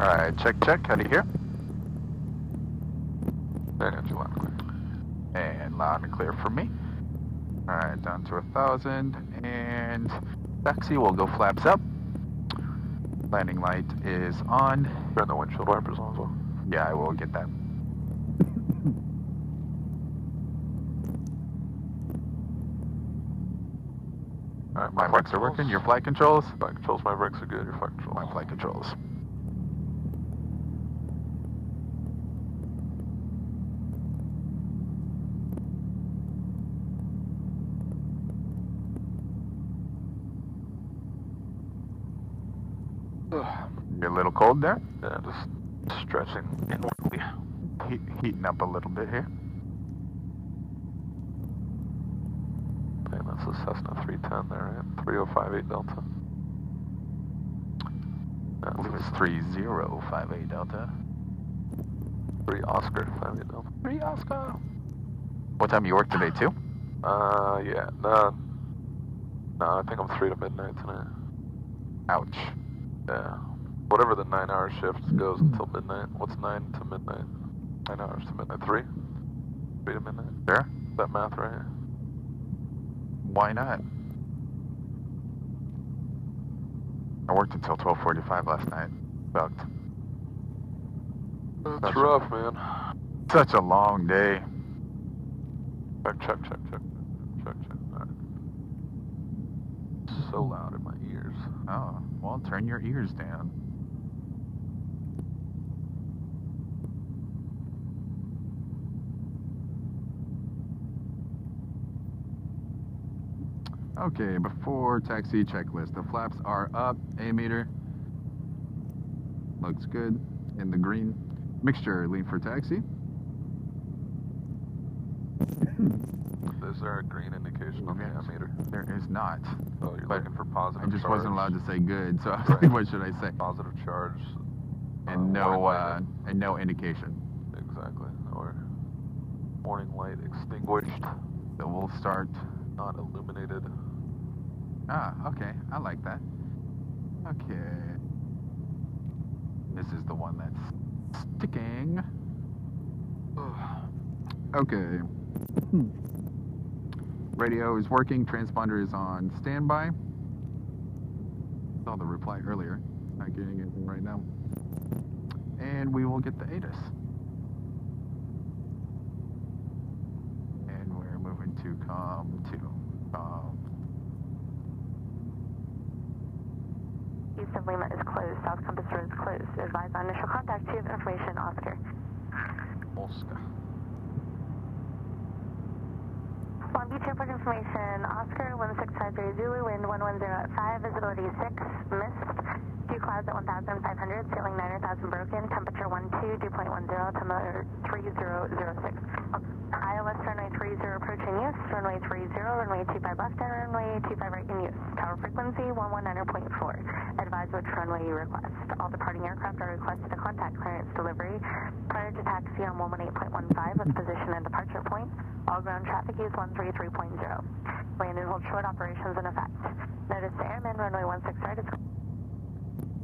Alright, check, check. How do you hear? I got you loud and clear. And loud and clear for me. Alright, down to 1,000. And taxi will go flaps up. Landing light is on. Turn the windshield wipers on as well. Yeah, I will get that. Alright, My brakes are working. Your flight controls? Flight controls, my brakes are good. Your flight controls. My flight controls. You're a little cold there? Yeah, just stretching inwardly. Heating up a little bit here. Okay, that's a Cessna 310 there, right? 3058 Delta. I believe it's 3058 Delta. 3 Oscar 58 Delta. 3 Oscar. What time you work today, too? Yeah. No, I think I'm 3 to midnight tonight. Ouch. Yeah. Whatever the 9-hour shift goes until midnight. What's 9 to midnight? 9 hours to midnight. 3? 3 to midnight? Sure. Is that math right? Why not? I worked until 12:45 last night. Sucked. That's rough, man. Such a long day. Check. Alright. So loud in my ears. Oh, well, turn your ears down. Okay, before taxi checklist. The flaps are up. A-meter. Looks good. In the green. Mixture, lean for taxi. Is there a green indication on the ammeter? There is not. Oh, you're But looking for positive I just charge. wasn't allowed to say good, so I was Right. like, what should I say? Positive charge. And no indication. Exactly. Or warning light extinguished. So we'll start. Not illuminated. Ah, okay. I like that. Okay. This is the one that's sticking. Okay. Radio is working. Transponder is on standby. Saw the reply earlier. Not getting it right now. And we will get the ATIS. And we're moving to COM2. East of Lima is closed. South Compass Road is closed. Advise on initial contact. You have information, Oscar. Oscar. Long Beach Airport information. Oscar 1653 Zulu, wind 110 at 5, visibility 6, mist, dew clouds at 1,500, ceiling 9,000 broken, temperature 12, dew point 10, altimeter 3006. ILS runway 30 approaching use, runway 30, runway 25 left and runway 25 right in use. Tower frequency 119.4. Advise which runway you request. All departing aircraft are requested to contact clearance delivery prior to taxi on 118.15 with position and departure point. All ground traffic use 133.0. Land and hold short operations in effect. Notice to airmen, runway 16 right is...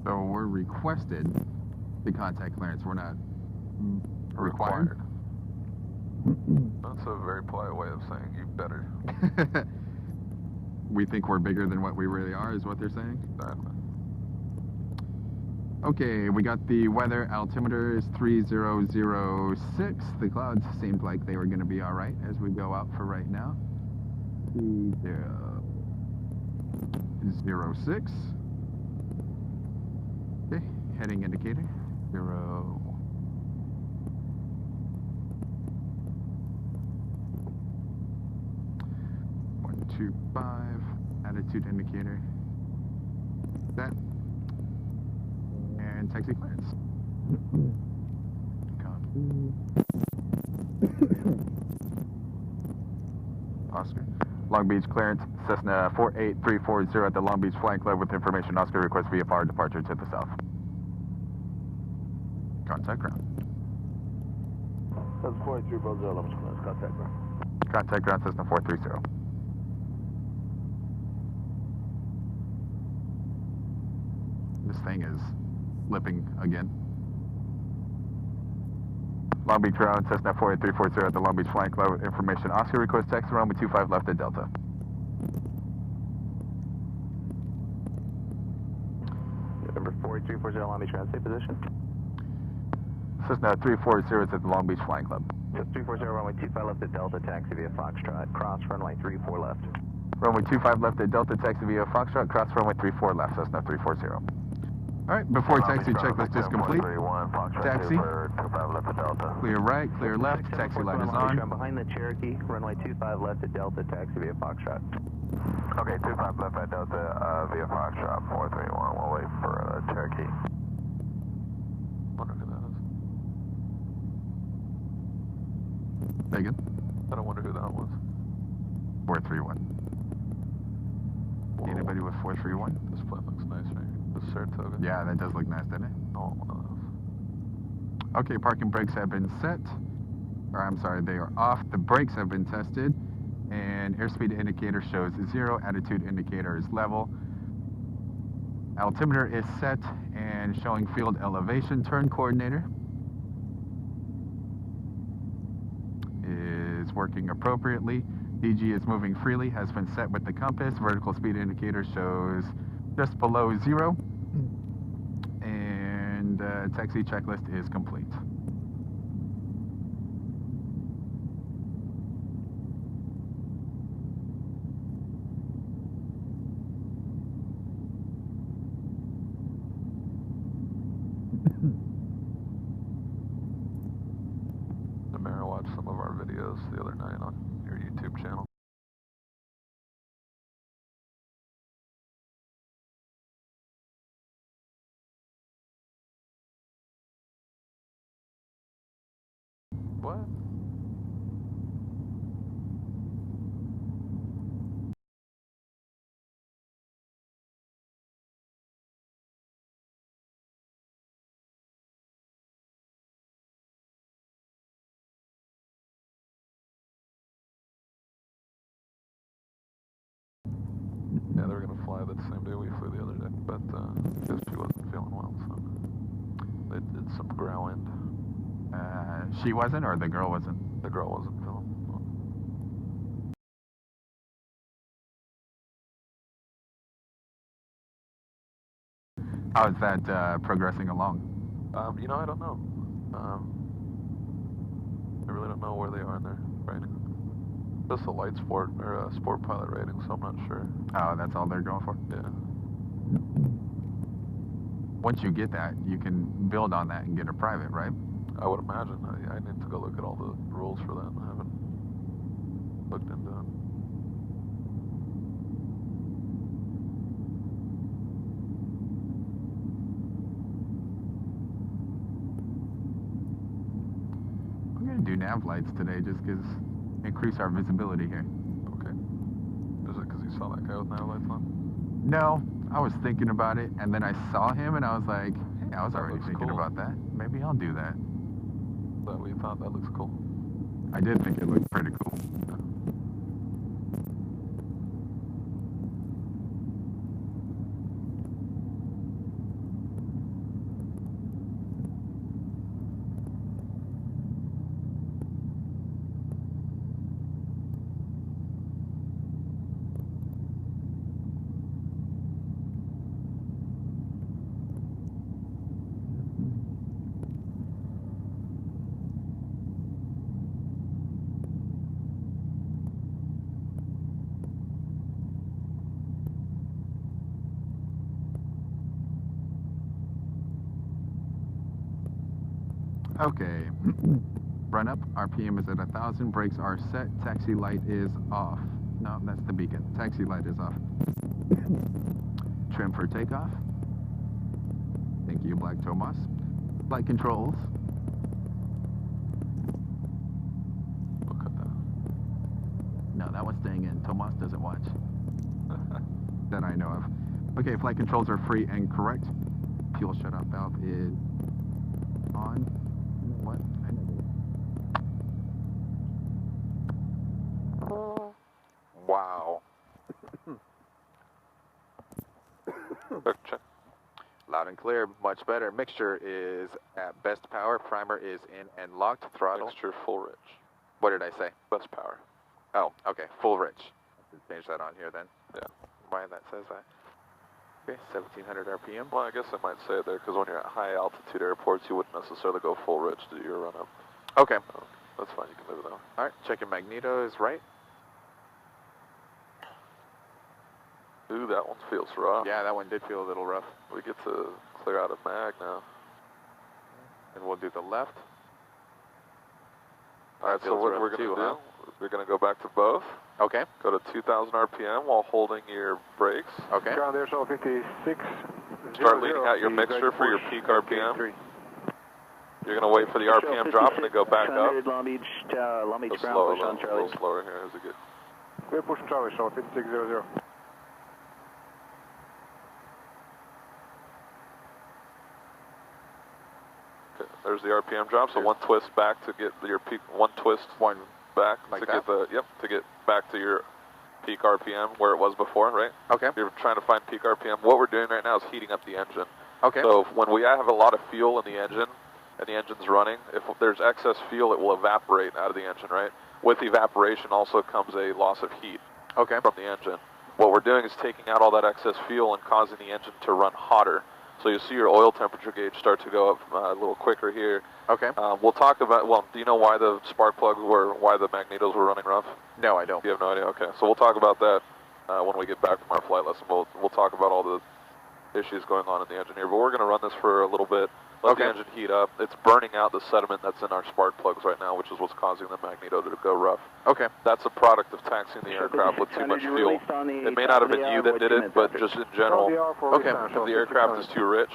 So we're requested to contact clearance. We're not required. That's a very polite way of saying you better. We think we're bigger than what we really are, is what they're saying? Exactly. Okay, we got the weather. Altimeter is 3006. The clouds seemed like they were going to be all right as we go out for right now. 3006. Okay, heading indicator. 0. One, 2, 5. Attitude indicator. Set. And taxi clearance. Oscar. Long Beach clearance. Cessna 48340 at the Long Beach Flying Club with information. Oscar requests VFR departure to the south. Contact ground. That's 48340, Long Beach clearance. Contact ground. Contact ground Cessna 430. This thing is flipping again. Long Beach Ground, Cessna 48340 at the Long Beach Flying Club. Information. Oscar requests taxi runway 25 left at Delta. Number 48340 Long Beach Ground, stay position. Cessna 340 is at the Long Beach Flying Club. Yes, 340 runway 25 left at Delta, taxi via Foxtrot, cross runway 34 left. Runway 25 left at Delta, taxi via Foxtrot, cross runway 34 left, Cessna 340. All right, before taxi checklist is complete, taxi, clear right, clear left, taxi light is on. Behind the Cherokee, runway 25 left at Delta, taxi via Foxtrot. Okay, 25 left at Delta via Foxtrot, 431, we'll wait for Cherokee. Wonder who that is. Megan, I don't wonder who that was. 431. Whoa. Anybody with 431? This plane looks nice, right? The Saratoga. Yeah, that does look nice, doesn't it? Oh, one of those. Okay, parking brakes have been set. Or I'm sorry, they are off. The brakes have been tested. And airspeed indicator shows 0. Attitude indicator is level. Altimeter is set and showing field elevation. Turn coordinator is working appropriately. DG is moving freely, has been set with the compass. Vertical speed indicator shows just below 0. And taxi checklist is complete. Namara watched some of our videos the other night on your YouTube channel. What? Yeah, they were gonna fly that same day we flew the other day, but because she wasn't feeling well, so they did some ground. She wasn't, or the girl wasn't? The girl wasn't feeling well. How is that progressing along? You know, I don't know. I really don't know where they are in their training. Just a light sport or a sport pilot rating, so I'm not sure. Oh, that's all they're going for? Yeah. Once you get that, you can build on that and get a private, right? I would imagine. I need to go look at all the rules for that. I haven't looked into it. I'm going to do nav lights today just because increase our visibility here. Okay. Is it because you saw that guy with nav lights on? No, I was thinking about it, and then I saw him, and I was like, hey, I was That already looks thinking cool. about that. Maybe I'll do that. That we thought that looks cool. I did think it looked pretty cool. Okay, run up, RPM is at 1,000, brakes are set, taxi light is off. No, that's the beacon, taxi light is off. Trim for takeoff. Thank you, Black Tomas. Flight controls. Look at that. No, that one's staying in, Tomas doesn't watch. That I know of. Okay, flight controls are free and correct. Fuel shut-off valve is on. What? I know. Wow. Check. Loud and clear, much better. Mixture is at best power. Primer is in and locked. Throttle. Mixture full rich. What did I say? Best power. Oh, okay. Full rich. Change that on here then. Yeah. Why that says that? Okay, 1700 RPM. Well, I guess I might say it there because when you're at high altitude airports, you wouldn't necessarily go full rich to do your run up. Okay. So that's fine. You can move it down. All right. Checking magneto is right. Ooh, that one feels rough. Yeah, that one did feel a little rough. We get to clear out a mag now. And we'll do the left. All right, so feels what rough we're going to too, do, huh? we're going to go back to both. Okay. Go to 2,000 RPM while holding your brakes. Okay. Ground Air Show 56. Start leaning out your mixture for your peak RPM. You're going to wait for the RPM drop and then go back up. Long Beach Go ground, slow, push on a Charlie. little slower here as it gets. We're pushing Charlie Show 5600. Okay, there's the RPM drop, so one twist back to get your peak, one twist, one back Like to that? get the, to get back to your peak RPM where it was before, right? Okay. You're trying to find peak RPM. What we're doing right now is heating up the engine. Okay. So when we have a lot of fuel in the engine and the engine's running, if there's excess fuel, it will evaporate out of the engine, right? With evaporation also comes a loss of heat Okay. from the engine. What we're doing is taking out all that excess fuel and causing the engine to run hotter. So you see your oil temperature gauge start to go up a little quicker here. Okay. We'll talk about, well, do you know why the spark plugs why the magnetos were running rough? No, I don't. You have no idea? Okay, so we'll talk about that when we get back from our flight lesson. We'll talk about all the issues going on in the engine here, but we're going to run this for a little bit, let the engine heat up. It's burning out the sediment that's in our spark plugs right now, which is what's causing the magneto to go rough. Okay. That's a product of taxing the aircraft with too much fuel. It may not have been you that did it, but just in general, Okay. if the aircraft is too rich,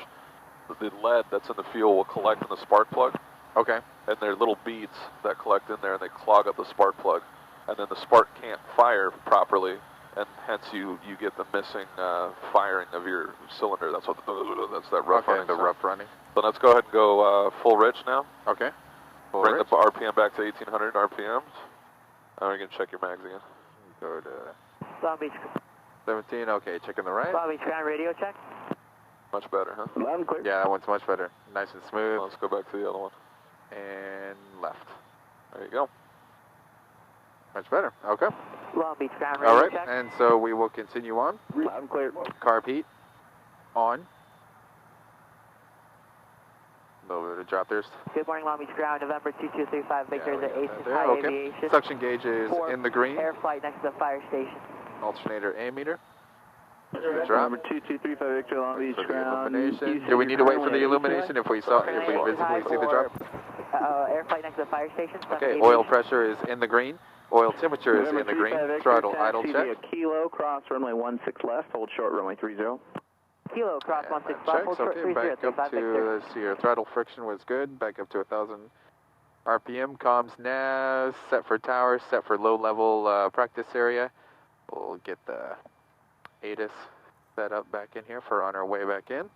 the lead that's in the fuel will collect in the spark plug, Okay. and there are little beads that collect in there, and they clog up the spark plug, and then the spark can't fire properly, and hence you get the missing firing of your cylinder. That's what that's that rough running. The rough running. So let's go ahead and go full rich now. Okay. Full Bring rich. the RPM back to 1800 RPMs. Now you can check your mags again. Go to Long Beach. 17. Okay. Checking the right. Long Beach ground radio check. Much better, huh? Loud and clear. Yeah, that one's much better. Nice and smooth. Let's go back to the other one. And left. There you go. Much better. Okay. Long Beach ground radio All right. check. And so we will continue on. Loud and clear. Carb heat on. A little bit of drop there. Good morning, Long Beach ground. November 2235 Victor, Yeah, we the got Ace that is there. high Okay. aviation. Suction gauge is For in the green. Air flight next to the fire station. Alternator ammeter. Drop. Number 2235 Victor, Long Beach For the ground. illumination. Do we need to wait for the illumination if we visibly see the drop? Air flight next to the fire station. Okay, oil pressure is in the green. Oil temperature is in the green. Throttle idle check. Kilo, cross runway 16 left, hold short runway 30. Kilo cross And 16 that left, hold checks. short Okay, back up 3035 to, Victor. let's see here, throttle friction was good. Back up to 1,000 RPM. Comms nav, set for tower, set for low level practice area. We'll get the ATIS set up back in here for on our way back in.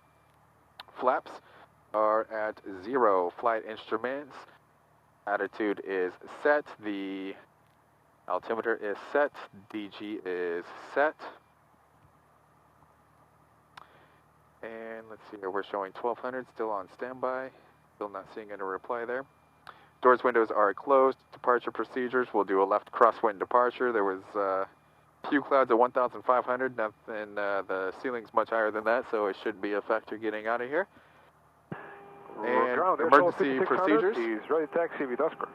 Flaps are at 0. Flight instruments, attitude is set. The altimeter is set. DG is set. And let's see here, we're showing 1200 still on standby. Still not seeing any reply there. Doors, windows are closed. Departure procedures, we'll do a left crosswind departure. There was few clouds at 1,500. Nothing, the ceiling's much higher than that, so it should be a factor getting out of here. And emergency procedures. He's ready to taxi with Oscar.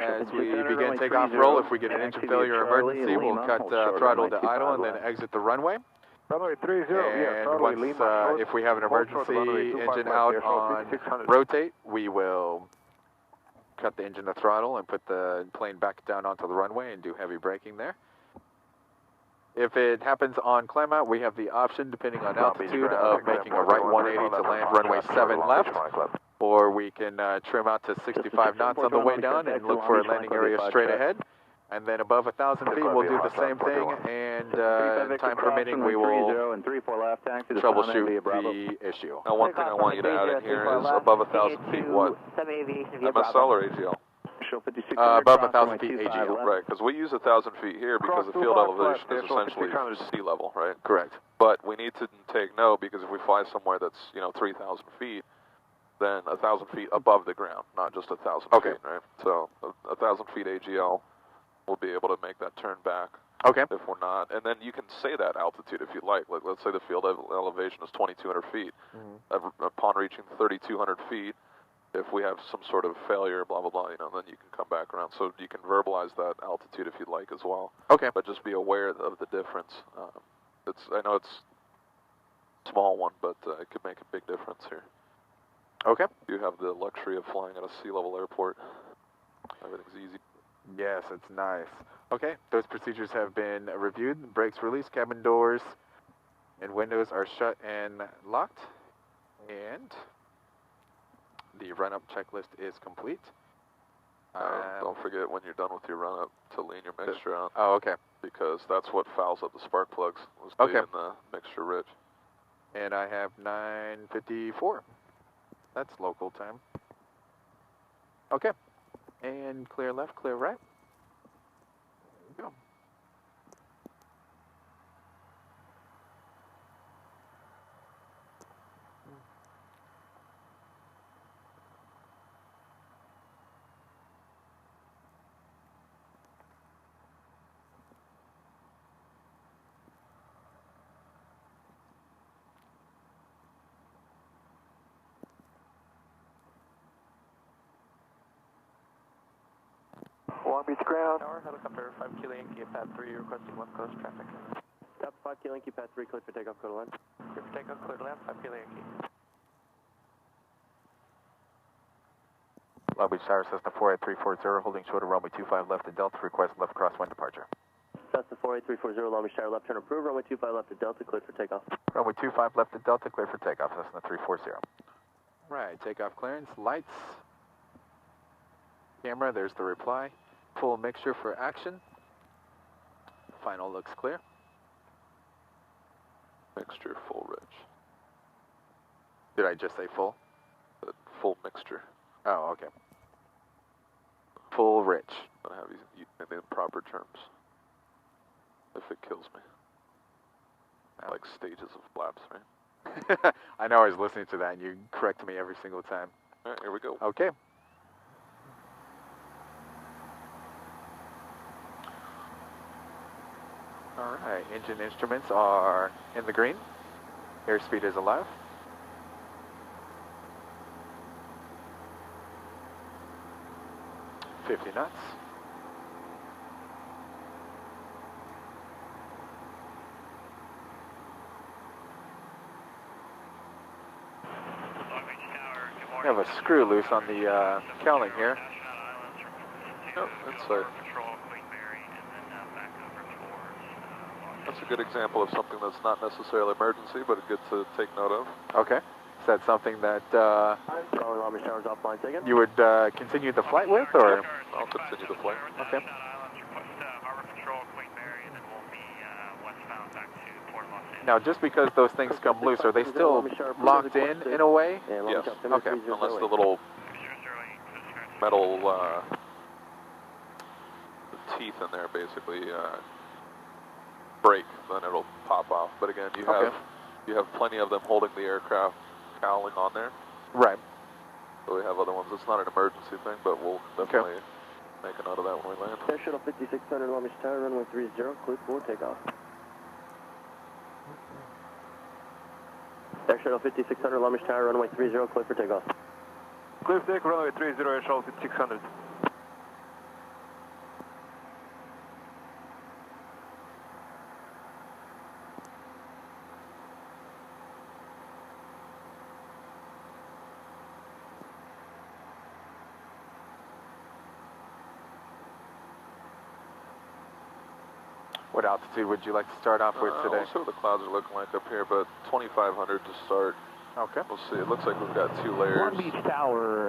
As we begin takeoff roll, if we get an engine failure or emergency, we'll cut throttle to idle and then exit the runway. Runway 30, And once, if we have an emergency engine out on rotate, we will cut the engine to throttle and put the plane back down onto the runway and do heavy braking there. If it happens on climb out, we have the option, depending on altitude, of making a right 180 to land runway 7 left, or we can trim out to 65 knots on the way down and look for a landing area straight ahead. And then above 1,000 feet, we'll do the same thing, and time permitting, we will troubleshoot the issue. Now, one thing I want you to add in here is above 1,000 feet, what? Aviation via MSL or AGL? Show 5600. Above cross 1,000 runway feet 25 AGL. left. Right, because we use 1,000 feet here because the field elevation is essentially sea level, right? Correct. But we need to take note because if we fly somewhere that's 3,000 feet, then 1,000 feet above the ground, not just 1,000 Okay. feet, right? So 1,000 feet AGL will be able to make that turn back. Okay. If we're not, and then you can say that altitude if you like. Like, let's say the field elevation is 2,200 feet. Upon reaching 3,200 feet, if we have some sort of failure, blah blah blah, then you can come back around. So you can verbalize that altitude if you'd like as well. Okay. But just be aware of the difference. I know it's a small one, but it could make a big difference here. Okay. You have the luxury of flying at a sea level airport. Everything's easy. Yes, it's nice. Okay, those procedures have been reviewed. Brakes released, cabin doors and windows are shut and locked. And the run-up checklist is complete. Don't forget when you're done with your run-up to lean your mixture out. Oh, okay. Because that's what fouls up the spark plugs, was Okay. leaving the mixture rich. And I have 9:54. That's local time. Okay. And clear left, clear right. There we go. Long Beach ground. Tower, helicopter 5 Kilo Yankee, pad 3, requesting West Coast traffic. Top 5 Kilo Yankee, pad 3, clear for takeoff, go to land. Clear for takeoff, clear to land, 5 Kilo Yankee. Long Beach Tower, Cessna 48340, holding short of runway 25 left at Delta, request left crosswind departure. Cessna 48340, Long Beach Tower, left turn approved, runway 25 left at Delta, clear for takeoff. Runway 25 left at Delta, clear for takeoff, Cessna 340. Right, takeoff clearance, lights, camera, there's the reply. Full mixture for action. Final looks clear. Mixture full rich. Did I just say full? Full mixture. Oh, okay. Full rich. I'm going to have you in the proper terms. If it kills me. Like stages of flaps, right? I know I was listening to that and you correct me every single time. All right, here we go. Okay. All right, engine instruments are in the green. Airspeed is alive. $50 knots. We have a screw loose on the cowling here. Yep, inside. That's a good example of something that's not necessarily emergency, but good to take note of. Okay. Is that something that Calling Long Beach Towers offline, second. you would continue the flight with, or? I'll continue the flight. Okay. Now, just because those things come loose, are they still locked in a way? Yes. Okay. Unless the little metal the teeth in there basically break, then it'll pop off. But again, you have plenty of them holding the aircraft cowling on there. Right. So we have other ones. It's not an emergency thing, but we'll definitely make a note of that when we land. Air Shuttle 5600 Long Beach Tower, runway 30, clear for takeoff. Air Shuttle 5600 Long Beach Tower, runway 30, clear for takeoff. Clear for takeoff, runway 30, Air Shuttle 5600. What altitude would you like to start off with today? We'll see what the clouds are looking like up here, but 2,500 to start. Okay. We'll see. It looks like we've got 2 layers. Long Beach Tower,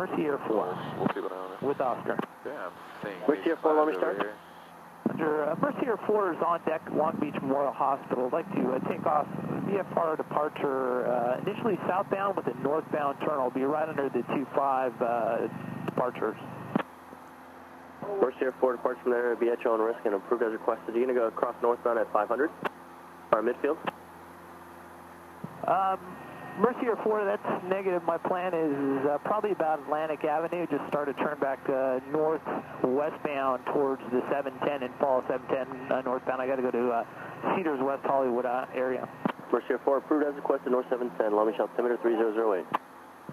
Mercy Air Force We'll keep it on it. with Oscar. Yeah, I'm seeing Which these airport, Long Beach clouds over Tower? here. Under Mercy Air 4 is on deck, Long Beach Memorial Hospital. I'd like to take off VFR departure, initially southbound with a northbound turn. I'll be right under the 25 departures. Mercy Air 4 departs from there, BHO on risk and approved as requested. You're going to go across northbound at 500, or midfield? Mercy Air 4, that's negative. My plan is probably about Atlantic Avenue, just start to turn back northwestbound towards the 710 and follow 710 northbound. I got to go to Cedars, West Hollywood area. Mercy Air 4 approved as requested, north 710, Long Beach altimeter 3008.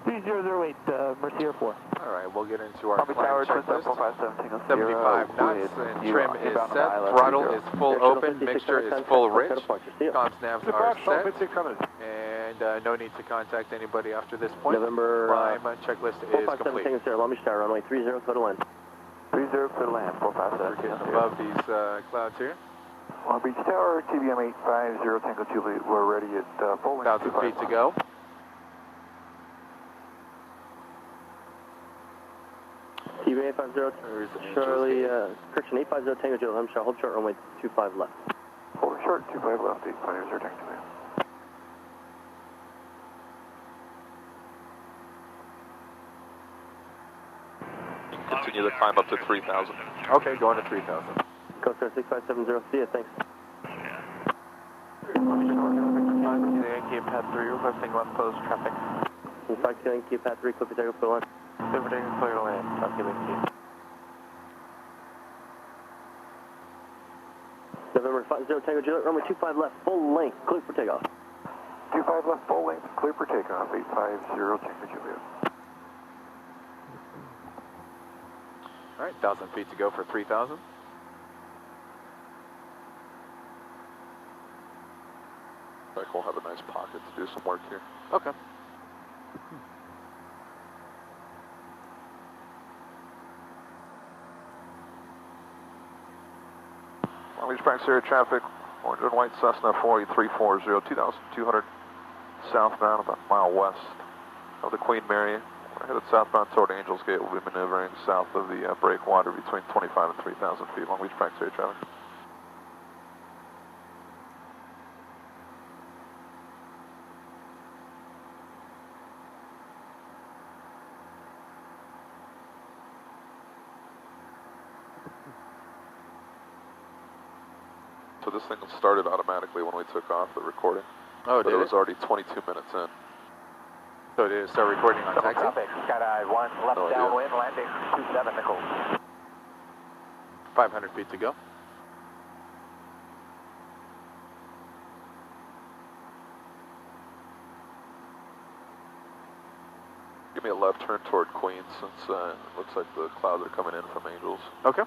3008, Mercy Air 4. All right, we'll get into our Copy tower, climb checklist. 75 knots, and trim is set, throttle is full open, mixture is full rich, comms navs are set, and no need to contact anybody after this point. November, Climb checklist is complete. Long Beach Tower, runway 30, clear to land. 30, clear to land, 457. We're getting above these clouds here. Long Beach Tower, TBM 850, Tango Juliet, we're ready at full length. 1,000 feet to go. TBM 850, Charlie, correction, 850 Tango Juliet, I'm sorry, hold short, runway 25 left. Hold short, 25 left, 850 Tango Juliet. Continue the climb up to 3,000. Okay, going to 3,000. Coast Guard 6570, see ya, thanks. Yankee Pad 3, requesting left post traffic. 52 Yankee Pad 3, clear to go land. Everything clear to land, South Yankee. November 50 Tango Juliet, runway 25 left, full length, clear for takeoff. 25 left, full length, clear for takeoff, 850 Tango Juliet. All right, 1,000 feet to go for 3,000. I think we'll have a nice pocket to do some work here. Okay. Long Beach Banks area traffic, orange and white Cessna 4340, 2,200 southbound, about a mile west of the Queen Mary. We're headed southbound toward Angels Gate. We'll be maneuvering south of the breakwater between 25 and 3,000 feet. Long Beach Banks area traffic. So this thing started automatically when we took off the recording. Oh, but did it was already 22 minutes in. So did it start recording on taxi? Traffic, Skydive 1, left No idea. downwind, landing 27 Nichols. 500 feet to go. Give me a left turn toward Queens since it looks like the clouds are coming in from Angels. Okay.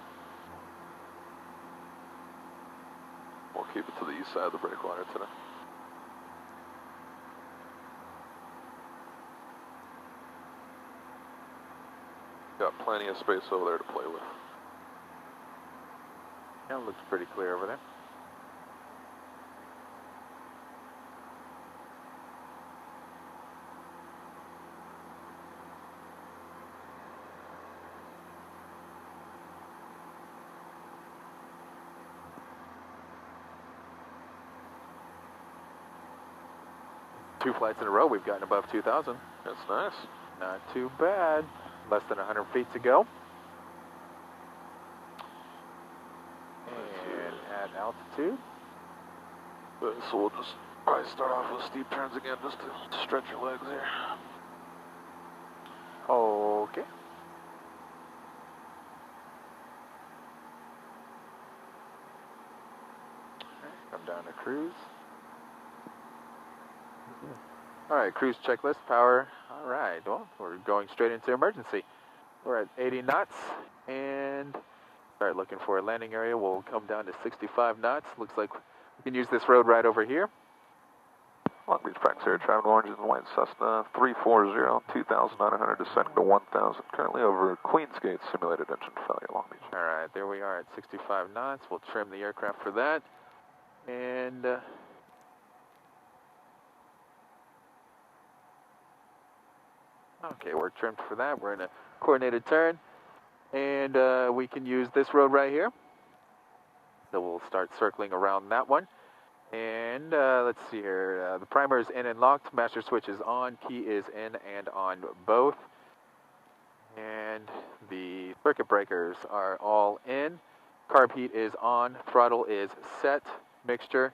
We'll keep it to the east side of the breakwater today. Got plenty of space over there to play with. Yeah, it looks pretty clear over there. Two flights in a row, we've gotten above 2,000. That's nice. Not too bad. Less than 100 feet to go. And at altitude. So we'll just probably start off with steep turns again just to stretch your legs here. Okay. Come down to cruise. All right, cruise checklist, power. All right, well, we're going straight into emergency. We're at 80 knots and start looking for a landing area. We'll come down to 65 knots. Looks like we can use this road right over here. Long Beach Banks area traffic, orange and white Cessna 340, 2,900 descending to 1,000. Currently over Queensgate, simulated engine failure, Long Beach. All right, there we are at 65 knots. We'll trim the aircraft for that. And okay, we're trimmed for that. We're in a coordinated turn. And we can use this road right here. So we'll start circling around that one. And let's see here. The primer is in and locked. Master switch is on. Key is in and on both. And the circuit breakers are all in. Carb heat is on. Throttle is set. Mixture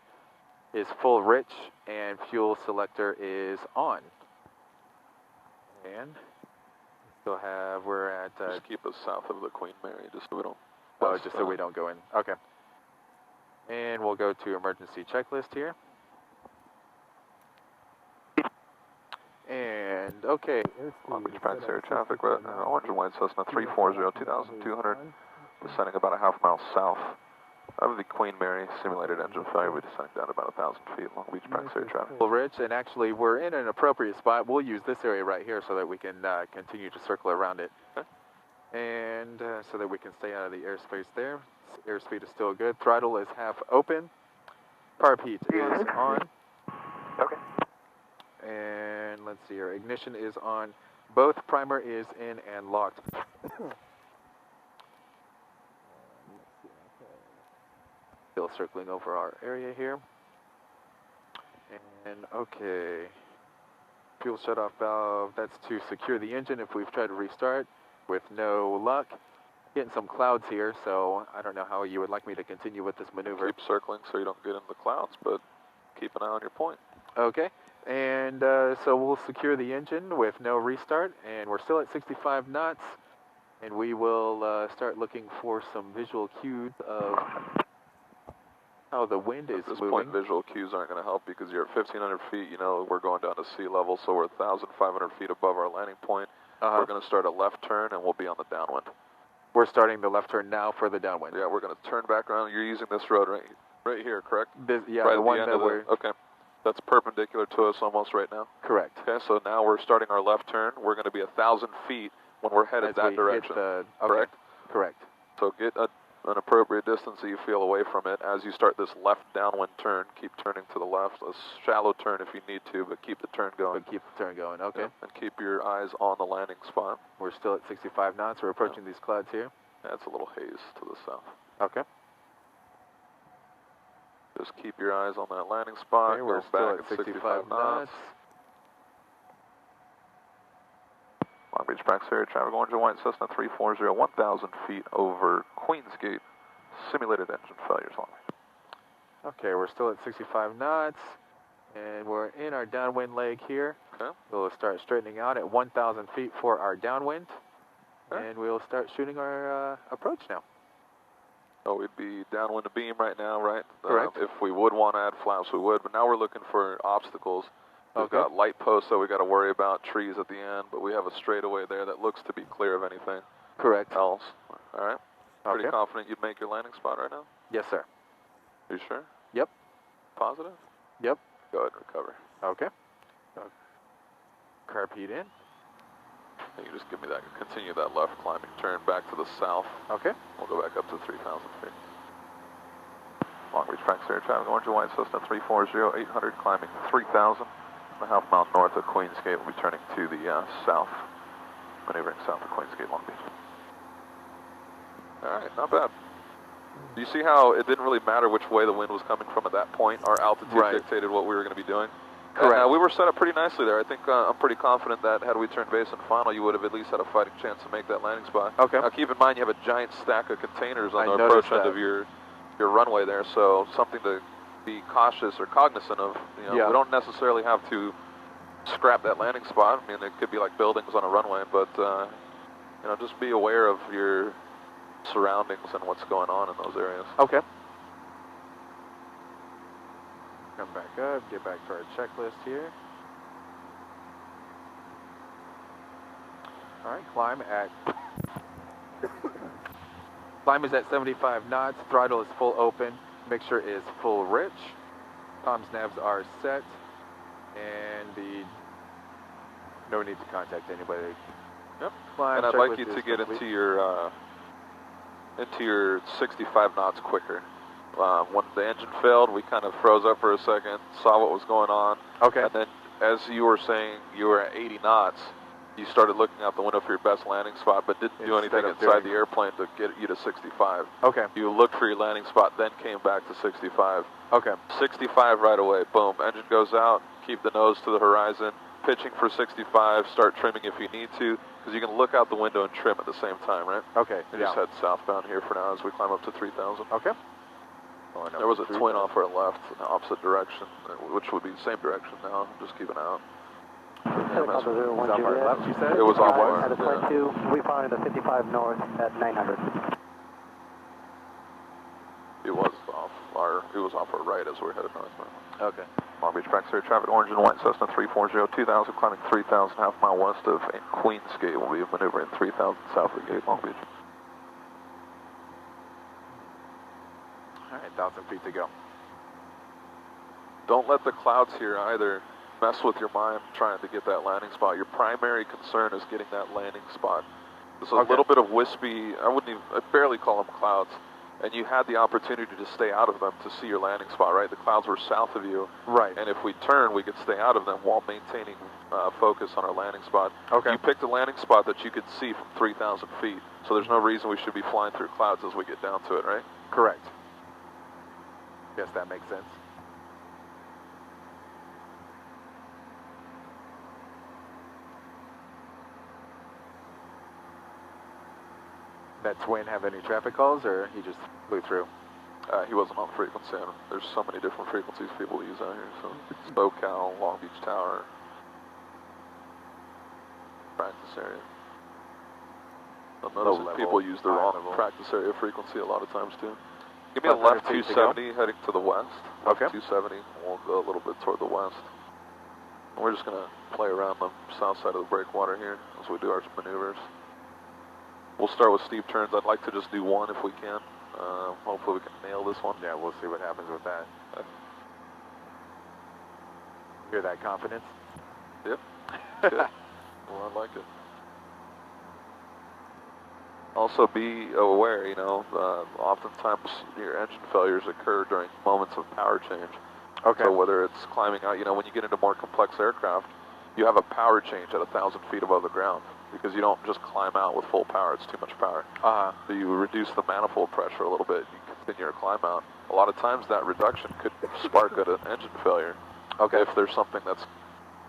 is full rich. And fuel selector is on. And still have, we're at... just keep us south of the Queen Mary, just so we don't... Oh, just so we don't go in. Okay. And we'll go to emergency checklist here. And, okay. Long Beach Banks Air traffic, orange and white Cessna 340, 2,200, descending about a half mile south of the Queen Mary. Simulated engine failure, we're descending down about 1,000 feet. Long Beach Banks Air traffic. Well, Rich, and actually we're in an appropriate spot. We'll use this area right here so that we can continue to circle around it. Okay. And so that we can stay out of the airspace there. Airspeed is still good. Throttle is half open. Carb heat is on. Okay. And let's see here. Ignition is on. Both primer is in and locked. Still circling over our area here. And okay. Fuel shutoff valve. That's to secure the engine if we've tried to restart with no luck. Getting some clouds here, so I don't know how you would like me to continue with this maneuver. Keep circling so you don't get into the clouds, but keep an eye on your point. Okay, and so we'll secure the engine with no restart, and we're still at 65 knots, and we will start looking for some visual cues of how the wind is At this moving. point, visual cues aren't going to help because you're at 1,500 feet. You know we're going down to sea level, so we're 1,500 feet above our landing point. We're going to start a left turn, and we'll be on the downwind. We're starting the left turn now for the downwind. Yeah, we're going to turn back around. You're using this road right here, correct? Yeah, right the one that we're... Okay. That's perpendicular to us almost right now. Correct. Okay, so now we're starting our left turn. We're going to be 1,000 feet when we're headed that direction. Correct? Correct. So get an appropriate distance that you feel away from it. As you start this left downwind turn, keep turning to the left. A shallow turn if you need to, but keep the turn going. Okay. Yeah, and keep your eyes on the landing spot. We're still at 65 knots. We're approaching these clouds here. That's a little haze to the south. Okay. Just keep your eyes on that landing spot. Okay, we're still at 65 knots. Long Beach Banks Air traffic, orange and white Cessna 340, 1,000 feet over Queensgate. Simulated engine failures, Long Beach. Okay, we're still at 65 knots, and we're in our downwind leg here. Okay. We'll start straightening out at 1,000 feet for our downwind, and we'll start shooting our approach now. So we'd be downwind to beam right now, right? Correct. If we would want to add flaps, we would, but now we're looking for obstacles. We've got light posts that we got to worry about, trees at the end, but we have a straightaway there that looks to be clear of anything Correct. else. All right. Pretty Okay. confident you'd make your landing spot right now? Yes, sir. You sure? Yep. Positive? Yep. Go ahead and recover. Okay. Carb heat in. And you just give me that, continue that left climbing turn back to the south. Okay. We'll go back up to 3,000 feet. Long Beach Banks Air traffic, orange and white Cessna 340, 800, climbing 3,000. A half mile north of Queensgate. We'll be turning to the south, maneuvering south of Queensgate, Long Beach. All right, not bad. Do you see how it didn't really matter which way the wind was coming from at that point? Our altitude dictated what we were going to be doing. Correct. We were set up pretty nicely there. I think I'm pretty confident that had we turned base in final, you would have at least had a fighting chance to make that landing spot. Okay. Now keep in mind you have a giant stack of containers on I the approach noticed end that. of your runway there, so something to be cautious or cognizant of. You know, Yeah. we don't necessarily have to scrap that landing spot. I mean, it could be like buildings on a runway, but you know, just be aware of your surroundings and what's going on in those areas. Okay. Come back up, get back to our checklist here. All right, climb is at 75 knots, throttle is full open, mixture is full rich, comms navs are set, and no need to contact anybody. Yep. Climb And I'd like you checklist to is get complete. into your 65 knots quicker. When the engine failed, we kind of froze up for a second, saw what was going on. Okay. And then, as you were saying, you were at 80 knots. You started looking out the window for your best landing spot, but didn't do anything inside the airplane to get you to 65. Okay. You looked for your landing spot, then came back to 65. Okay. 65 right away. Boom. Engine goes out. Keep the nose to the horizon. pitching for 65, start trimming if you need to, because you can look out the window and trim at the same time, right? Okay. And just head southbound here for now as we climb up to 3,000. Okay. There was a twin off our left in the opposite direction, which would be the same direction now. Just keep an eye out. Helicopter 01 off our left, you said? It was off our At a flight 2, we found the 55 north at 900. It was off our right as we were headed northbound. Okay. Long Beach Praxis Air traffic, orange and white, Cessna 340, 2000, climbing 3,000, half mile west of Queensgate. We'll be maneuvering 3,000 south of the gate, Long Beach. All right, 1,000 feet to go. Don't let the clouds here either mess with your mind trying to get that landing spot. Your primary concern is getting that landing spot. There's a little bit of wispy, I'd barely call them clouds. And you had the opportunity to stay out of them to see your landing spot, right? The clouds were south of you. Right. And if we turn, we could stay out of them while maintaining focus on our landing spot. Okay. You picked a landing spot that you could see from 3,000 feet. So there's no reason we should be flying through clouds as we get down to it, right? Correct. Yes, that makes sense. That twin have any traffic calls, or he just flew through? He wasn't on frequency. There's so many different frequencies people use out here. So SoCal, Long Beach Tower, practice area. Notice that people use the wrong practice area frequency a lot of times too. Give me a left 270 heading to the west. Okay. 270. We'll go a little bit toward the west. And we're just going to play around the south side of the breakwater here as we do our maneuvers. We'll start with steep turns. I'd like to just do one if we can. Hopefully we can nail this one. Yeah, we'll see what happens with that. Hear that confidence? Yep. Good. Well, I like it. Also be aware, oftentimes your engine failures occur during moments of power change. Okay. So whether it's climbing out, when you get into more complex aircraft, you have a power change at 1,000 feet above the ground because you don't just climb out with full power. It's too much power. So you reduce the manifold pressure a little bit. You continue your climb out. A lot of times that reduction could spark an engine failure. Okay. If there's something that's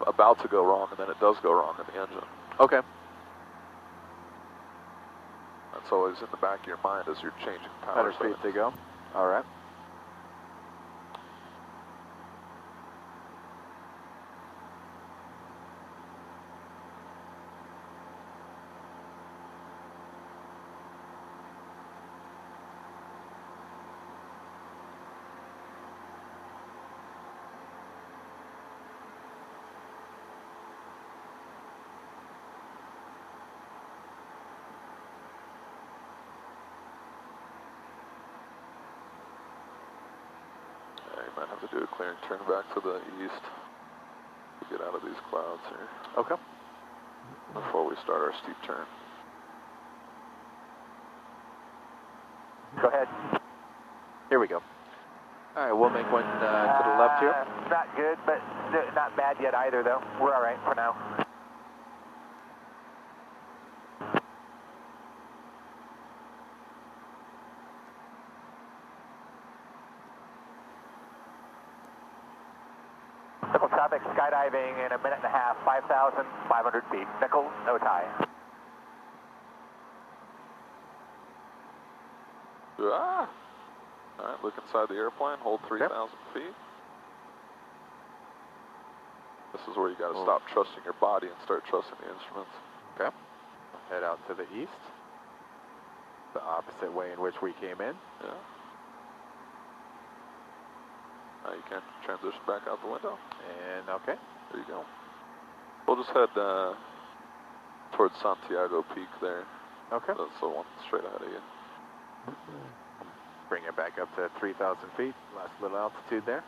about to go wrong and then it does go wrong in the engine. Okay. That's always in the back of your mind as you're changing power. 100 feet to go. All right. Might have to do a clearing turn back to the east to get out of these clouds here. Okay. Before we start our steep turn. Go ahead. Here we go. All right, we'll make one to the left here. Not good, but not bad yet either, though. We're all right for now. Nickel traffic skydiving in a minute and a half, 5,500 feet. Nickel, no tie. All right, look inside the airplane, hold 3,000 feet. This is where you got to stop trusting your body and start trusting the instruments. Okay. Head out to the east. The opposite way in which we came in. Yeah. Now you can transition back out the window. And okay. There you go. We'll just head towards Santiago Peak there. Okay. That's the one straight ahead of you. Bring it back up to 3,000 feet. Last little altitude there.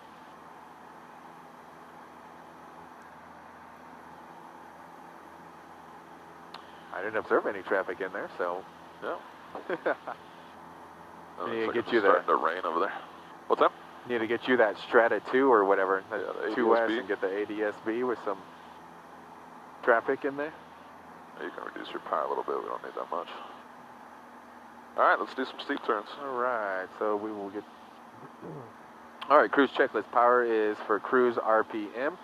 I didn't observe any traffic in there, so no. Need to get it's you there. starting to rain over there. What's that? Need to get you that Strata 2 or whatever, that the 2S, ADS-B. and get the ADS-B with some traffic in there. You can reduce your power a little bit. We don't need that much. All right, let's do some steep turns. All right, so we will get... All right, cruise checklist. Power is for cruise RPM.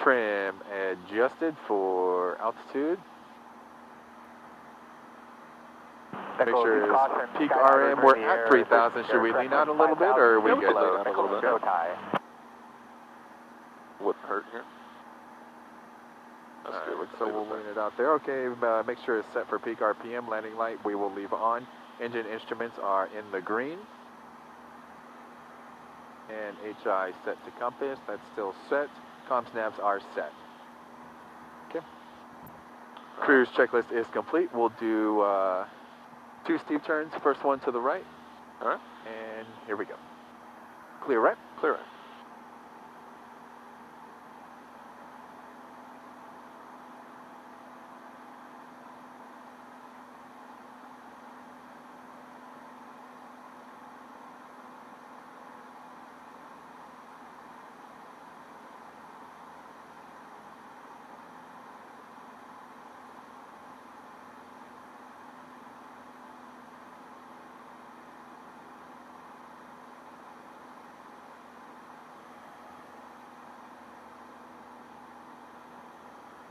trim adjusted for altitude. Make sure it's peak RM. We're at 3,000. Should we lean out a little bit, or are we good? Lean out a little bit. Go tie. Wouldn't hurt here. That's good. Right, so we'll lean it out there. Okay, make sure it's set for peak RPM. Landing light we will leave on. Engine instruments are in the green. And HI set to compass. That's still set. Comms navs are set. Okay. Cruise checklist is complete. We'll do 2 steep turns. First one to the right. All right. And here we go. Clear right? Clear right.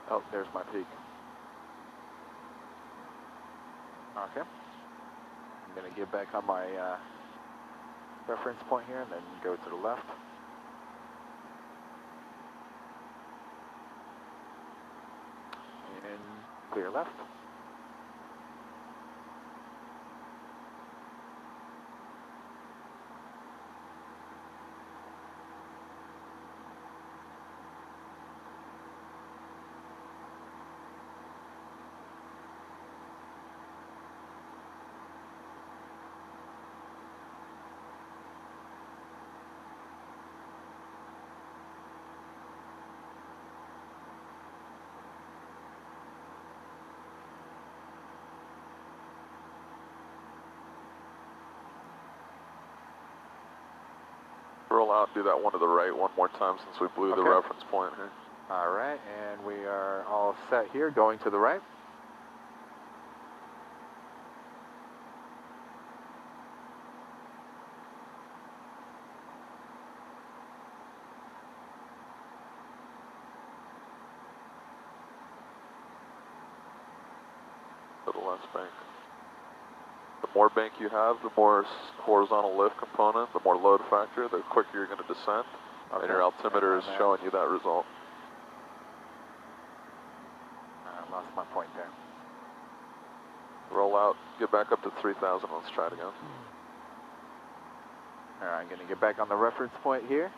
Oh, there's my peak. Okay. I'm going to get back on my reference point here and then go to the left. And clear left. Roll out, do that one to the right one more time since we blew the reference point here. All right, and we are all set here, going to the right. To the left bank. The more bank you have, the more horizontal lift component, the more load factor, the quicker you're going to descend. Okay. And your altimeter is showing you that result. I lost my point there. Roll out, get back up to 3,000, let's try it again. All right, I'm going to get back on the reference point here.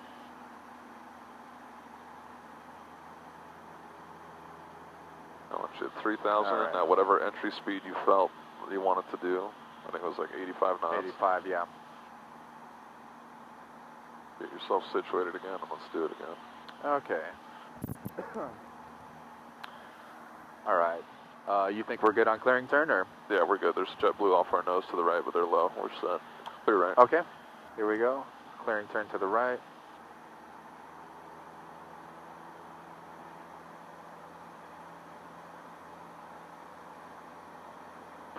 I want you at 3,000, right. Now whatever entry speed you felt you wanted to do, I think it was like 85 knots. 85, yeah. Get yourself situated again, and let's do it again. Okay. All right. You think we're good on clearing turn, or? Yeah, we're good. There's JetBlue off our nose to the right, but they're low. We're set. Clear right. Okay. Here we go. Clearing turn to the right.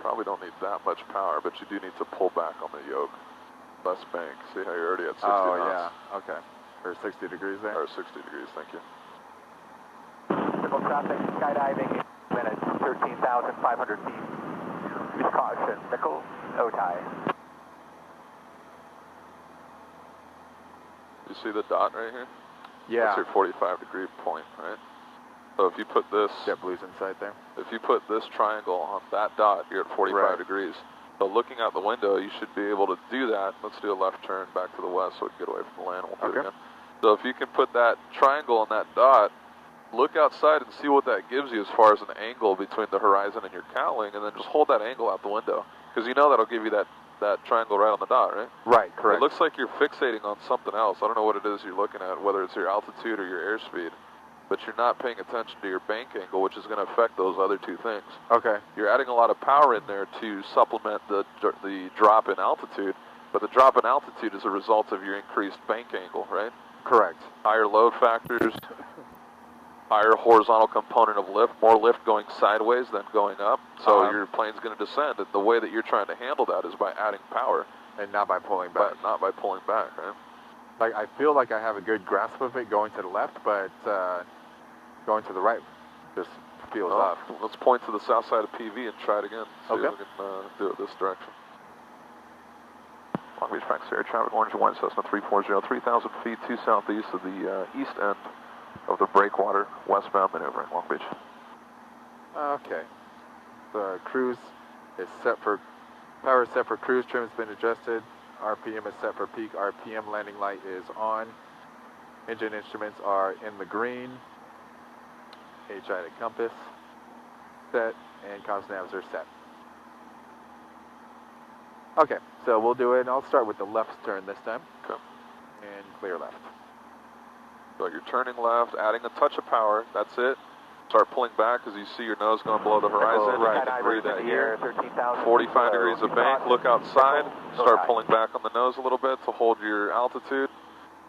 Probably don't need that much power, but you do need to pull back on the yoke. Less bank. See how you're already at 60 knots? Oh, yeah. Okay. Or 60 degrees there? Or 60 degrees, thank you. Triple traffic, skydiving, minutes, 13,500 feet. Use caution, nickel, OTI. You see the dot right here? Yeah. That's your 45 degree point, right? So if you put this... JetBlue's inside there. If you put this triangle on that dot, you're at 45 degrees. So looking out the window, you should be able to do that. Let's do a left turn back to the west so we can get away from the land. We'll do it again. So if you can put that triangle on that dot, look outside and see what that gives you as far as an angle between the horizon and your cowling, and then just hold that angle out the window. Because you know that'll give you that triangle right on the dot, right? Right, correct. It looks like you're fixating on something else. I don't know what it is you're looking at, whether it's your altitude or your airspeed. But you're not paying attention to your bank angle, which is going to affect those other two things. Okay. You're adding a lot of power in there to supplement the drop in altitude, but the drop in altitude is a result of your increased bank angle, right? Correct. Higher load factors, higher horizontal component of lift, more lift going sideways than going up, so your plane's going to descend, and the way that you're trying to handle that is by adding power. And not by pulling back. But not by pulling back, right? Like, I feel like I have a good grasp of it going to the left, but going to the right just feels off. Let's point to the south side of PV and try it again. See if we can do it this direction. Long Beach Pax Air traffic, Orange One, Cessna 340, 3,000 feet to southeast of the east end of the breakwater, westbound maneuver in Long Beach. Okay. The cruise is set for, power is set for cruise, trim has been adjusted, RPM is set for peak, RPM landing light is on, engine instruments are in the green, HI to compass set, and comms navs are set. Okay, so we'll do it, and I'll start with the left turn this time. Okay. And clear left. So you're turning left, adding a touch of power, that's it. Start pulling back as you see your nose going below the horizon. Right. You can breathe that here. 45 degrees of bank, look outside, start pulling back on the nose a little bit to hold your altitude.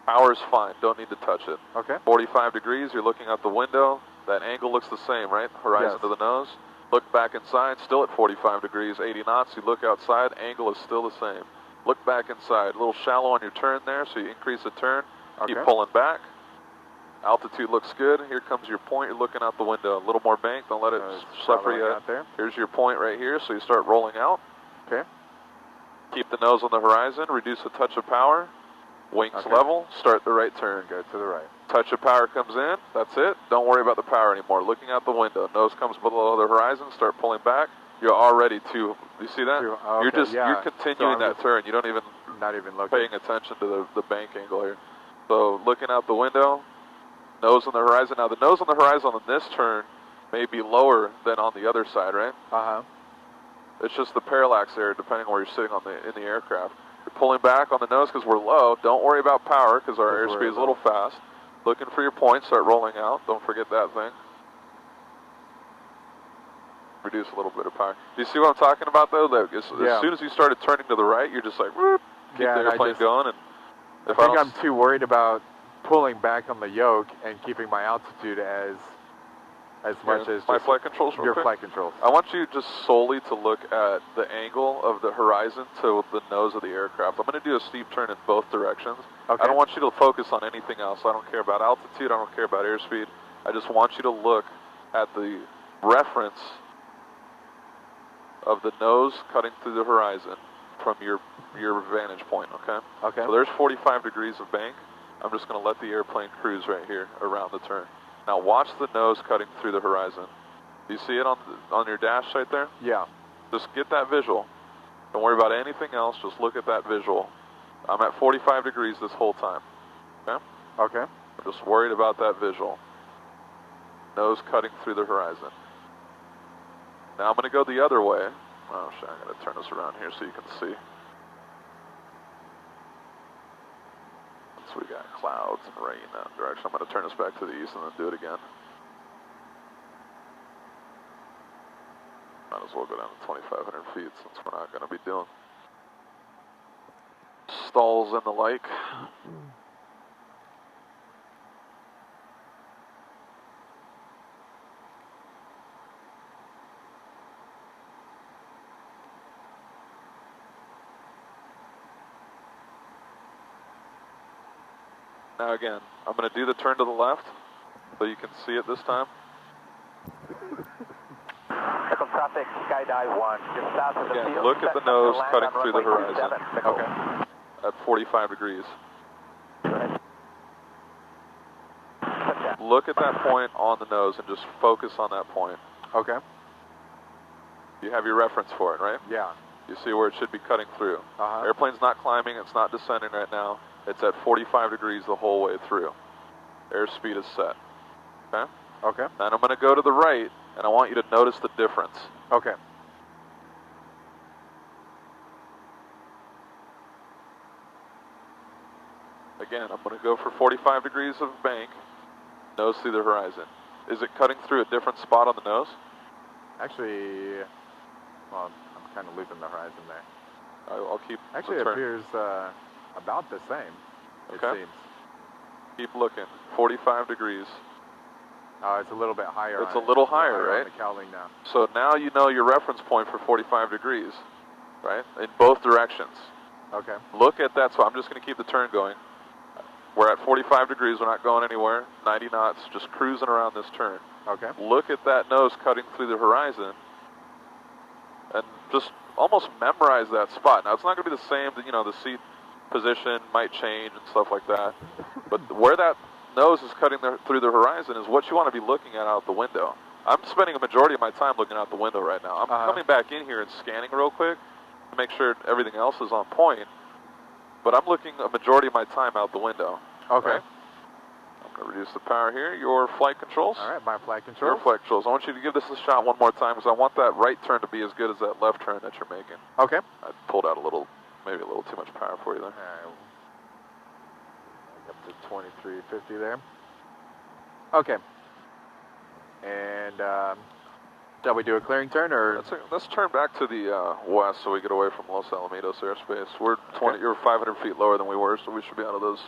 Power's fine, don't need to touch it. Okay. 45 degrees, you're looking out the window. That angle looks the same, right? Horizon to the nose. Look back inside, still at 45 degrees, 80 knots. You look outside, angle is still the same. Look back inside, a little shallow on your turn there, so you increase the turn. Keep pulling back. Altitude looks good. Here comes your point. You're looking out the window. A little more bank. Don't let it suffer you. Here's your point right here, so you start rolling out. Okay. Keep the nose on the horizon. Reduce a touch of power. Wings level. Start the right turn. Go to the right. Touch of power comes in. That's it. Don't worry about the power anymore. Looking out the window. Nose comes below the horizon. Start pulling back. You're already you see that? You're continuing that turn. You don't even paying attention to the bank angle here. So looking out the window. Nose on the horizon. Now the nose on the horizon on this turn may be lower than on the other side, right? It's just the parallax there, depending on where you're sitting in the aircraft. You're pulling back on the nose because we're low. Don't worry about power because our airspeed is a little fast. Looking for your point. Start rolling out. Don't forget that thing. Reduce a little bit of power. Do you see what I'm talking about though? Like, as soon as you started turning to the right, you're just like, whoop, keep the airplane going. And I think I'm too worried about pulling back on the yoke and keeping my altitude as much as my flight controls. Your flight controls. I want you just solely to look at the angle of the horizon to the nose of the aircraft. I'm going to do a steep turn in both directions. I don't want you to focus on anything else. I don't care about altitude. I don't care about airspeed. I just want you to look at the reference of the nose cutting through the horizon from your vantage point, okay? So there's 45 degrees of bank. I'm just going to let the airplane cruise right here around the turn. Now watch the nose cutting through the horizon. Do you see it on your dash right there? Yeah. Just get that visual. Don't worry about anything else. Just look at that visual. I'm at 45 degrees this whole time. Okay? Okay. I'm just worried about that visual. Nose cutting through the horizon. Now I'm going to go the other way. Oh, shit, I'm going to turn this around here so you can see. So we got clouds and rain that direction. I'm going to turn this back to the east and then do it again. Might as well go down to 2,500 feet since we're not going to be doing stalls and the like. Now again, I'm going to do the turn to the left so you can see it this time. Echo traffic, Skydive 1, just south of the field. Look at the nose cutting through the horizon. At 45 degrees. Look at that point on the nose and just focus on that point. Okay. You have your reference for it, right? Yeah. You see where it should be cutting through. Airplane's not climbing, it's not descending right now. It's at 45 degrees the whole way through. Airspeed is set. Okay? Okay. Then I'm going to go to the right, and I want you to notice the difference. Okay. Again, I'm going to go for 45 degrees of bank, nose through the horizon. Is it cutting through a different spot on the nose? Actually, well, I'm kind of looping the horizon there. I'll keep. Actually, it appears about the same, it seems. Keep looking. 45 degrees. It's a little bit higher. It's a little higher, right? On the cowling now. So now you know your reference point for 45 degrees, right? In both directions. Okay. Look at that. So I'm just going to keep the turn going. We're at 45 degrees. We're not going anywhere. 90 knots, just cruising around this turn. Okay. Look at that nose cutting through the horizon, and just almost memorize that spot. Now, it's not going to be the same. You know, the seat position might change and stuff like that, but where that nose is cutting through the horizon is what you want to be looking at out the window. I'm spending a majority of my time looking out the window right now. I'm coming back in here and scanning real quick to make sure everything else is on point, but I'm looking a majority of my time out the window. Okay. Right? I'm going to reduce the power here. Your flight controls. All right, my flight controls. Your flight controls. I want you to give this a shot one more time because I want that right turn to be as good as that left turn that you're making. Okay. I pulled out maybe a little too much power for you there. All right. Up to 2350 there. Okay. And shall we do a clearing turn, or? Let's turn back to the west so we get away from Los Alamitos airspace. We're you're 500 feet lower than we were, so we should be out of those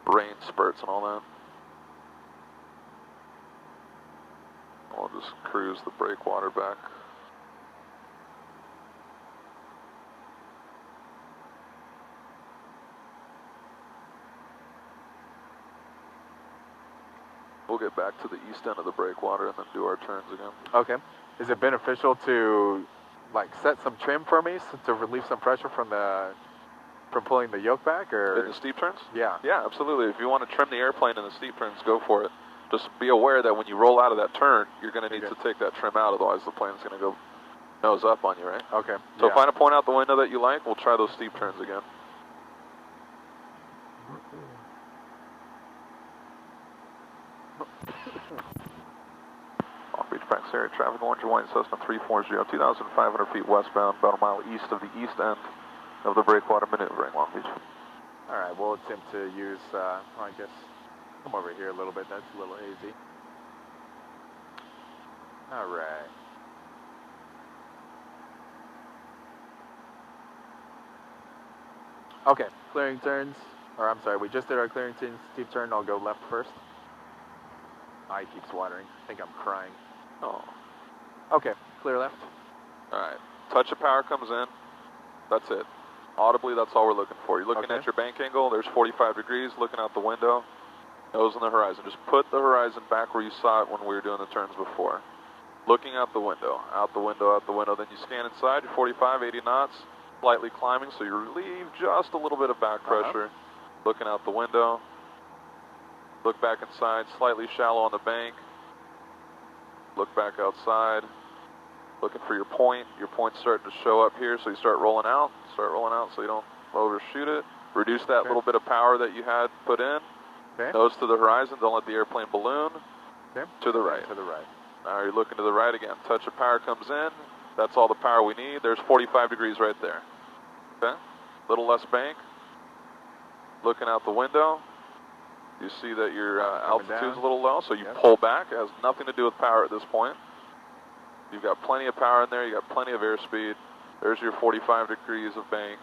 rain spurts and all that. I'll just cruise the breakwater back. We'll get back to the east end of the breakwater and then do our turns again. Okay. Is it beneficial to like set some trim for me to relieve some pressure from pulling the yoke back, or in the steep turns? Yeah. Yeah, absolutely. If you want to trim the airplane in the steep turns, go for it. Just be aware that when you roll out of that turn, you're going to need to take that trim out, otherwise the plane's going to go nose up on you, right? Okay. So find a point out the window that you like. We'll try those steep turns again. Long Beach Pax area, traffic orange and white, Cessna 340, 2,500 feet westbound, about a mile east of the east end of the breakwater maneuvering, Long Beach. All right, we'll attempt to use, I guess, come over here a little bit. That's a little hazy. All right. Okay, clearing turns. Or I'm sorry, we just did our clearing turns. Steep turn, I'll go left first. Eye keeps watering. I think I'm crying. Oh. Okay, clear left. All right. Touch of power comes in. That's it. Audibly, that's all we're looking for. You're looking at your bank angle. There's 45 degrees, looking out the window. Nose on the horizon. Just put the horizon back where you saw it when we were doing the turns before. Looking out the window, out the window, out the window. Then you scan inside. You're 45, 80 knots, slightly climbing, so you relieve just a little bit of back pressure. Looking out the window. Look back inside, slightly shallow on the bank. Look back outside. Looking for your point. Your point's starting to show up here, so you start rolling out. Start rolling out so you don't overshoot it. Reduce that little bit of power that you had put in. Nose to the horizon. Don't let the airplane balloon. To the right. To the right. Now you're looking to the right again. Touch of power comes in. That's all the power we need. There's 45 degrees right there. Okay? Little less bank. Looking out the window. You see that your altitude's a little low, so you pull back. It has nothing to do with power at this point. You've got plenty of power in there. You've got plenty of airspeed. There's your 45 degrees of bank.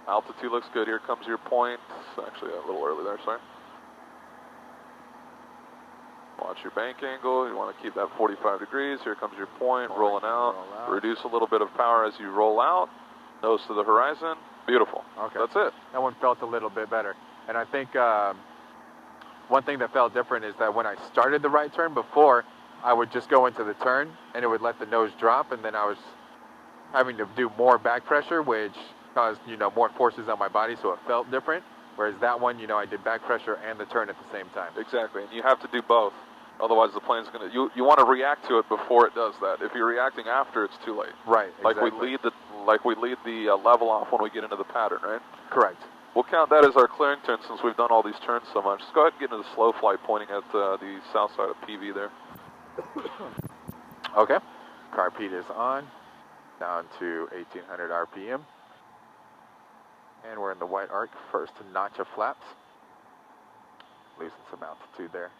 Altitude looks good. Here comes your point. Actually, a little early there, sorry. Watch your bank angle. You want to keep that 45 degrees. Here comes your point, rolling out. Reduce a little bit of power as you roll out. Nose to the horizon. Beautiful. Okay. That's it. That one felt a little bit better. And I think one thing that felt different is that when I started the right turn before, I would just go into the turn and it would let the nose drop, and then I was having to do more back pressure, which caused, more forces on my body, so it felt different. Whereas that one, I did back pressure and the turn at the same time. Exactly, and you have to do both. Otherwise, the plane's going to... You want to react to it before it does that. If you're reacting after, it's too late. Right, exactly. Like we lead the level off when we get into the pattern, right? Correct. We'll count that as our clearing turn since we've done all these turns so much. Let's go ahead and get into the slow flight pointing at the south side of PV there. Okay. Carpet is on. Down to 1800 RPM. And we're in the white arc. First notch of flaps. Loosen some altitude there.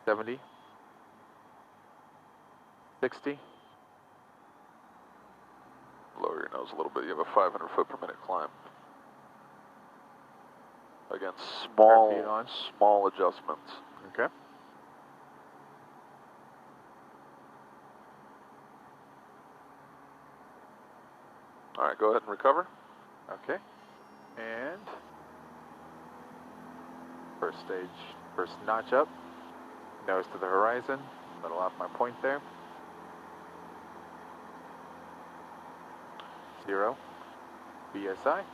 70. 60. Lower your nose a little bit. You have a 500 foot per minute climb. Again, small adjustments. Okay. All right, go ahead and recover. Okay. And First stage, first notch up. Nose to the horizon. Little off my point there. 0 BSI.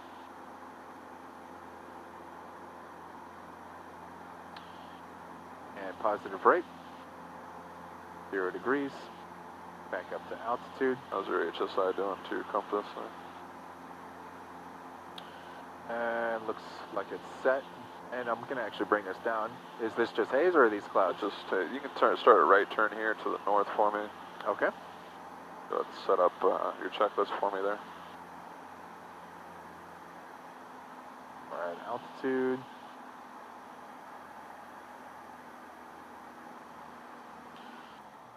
And positive rate. 0 degrees. Back up to altitude. How's your HSI doing to your compass? And looks like it's set. And I'm going to actually bring this down. Is this just haze or are these clouds? Just you can start a right turn here to the north for me. Okay. Go ahead and set up your checklist for me there. All right, altitude.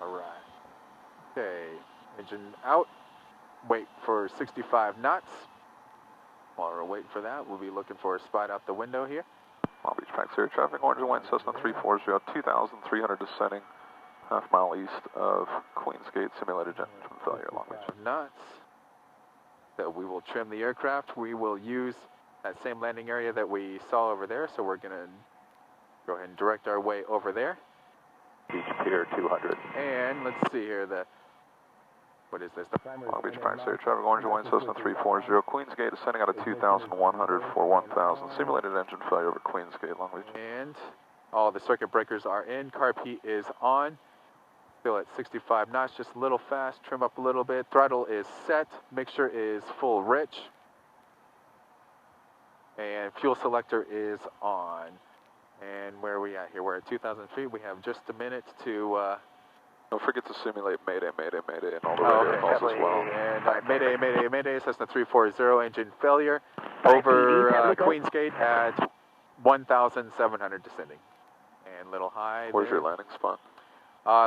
All right. Okay, engine out. Wait for 65 knots. While we're waiting for that, we'll be looking for a spot out the window here. Long Beach Pax Air traffic, orange and white, Cessna 340, 2,300 descending, half-mile east of Queensgate, simulated engine failure, Long Beach. Knots. So we will trim the aircraft. We will use that same landing area that we saw over there, so we're going to go ahead and direct our way over there. Beach Pier 200. And let's see here, what is this? Long Beach Pax Air traffic, orange and white, Cessna 340, Queensgate, descending out of 2,100 for 1,000, simulated engine failure over Queensgate, Long Beach. And all the circuit breakers are in, carb heat is on, still at 65 knots, just a little fast, trim up a little bit, throttle is set, mixture is full rich, and fuel selector is on. And where are we at here? We're at 2,000 feet, we have just a minute to... Don't forget to simulate Mayday, Mayday, Mayday, and all the radio calls as well. And Mayday, Mayday, Mayday, Cessna 340, engine failure over Queensgate at 1,700 descending. And little high. Where's your landing spot?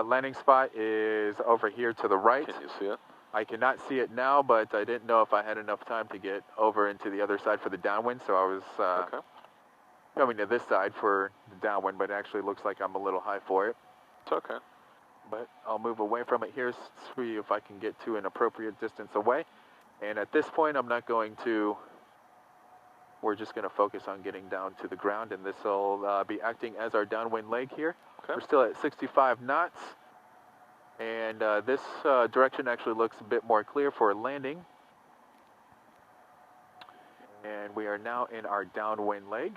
Landing spot is over here to the right. Can you see it? I cannot see it now, but I didn't know if I had enough time to get over into the other side for the downwind, so I was coming to this side for the downwind, but it actually looks like I'm a little high for it. It's okay. But I'll move away from it here, see if I can get to an appropriate distance away. And at this point, I'm not going to, we're just going to focus on getting down to the ground, and this will be acting as our downwind leg here. Okay. We're still at 65 knots, and this direction actually looks a bit more clear for landing. And we are now in our downwind leg.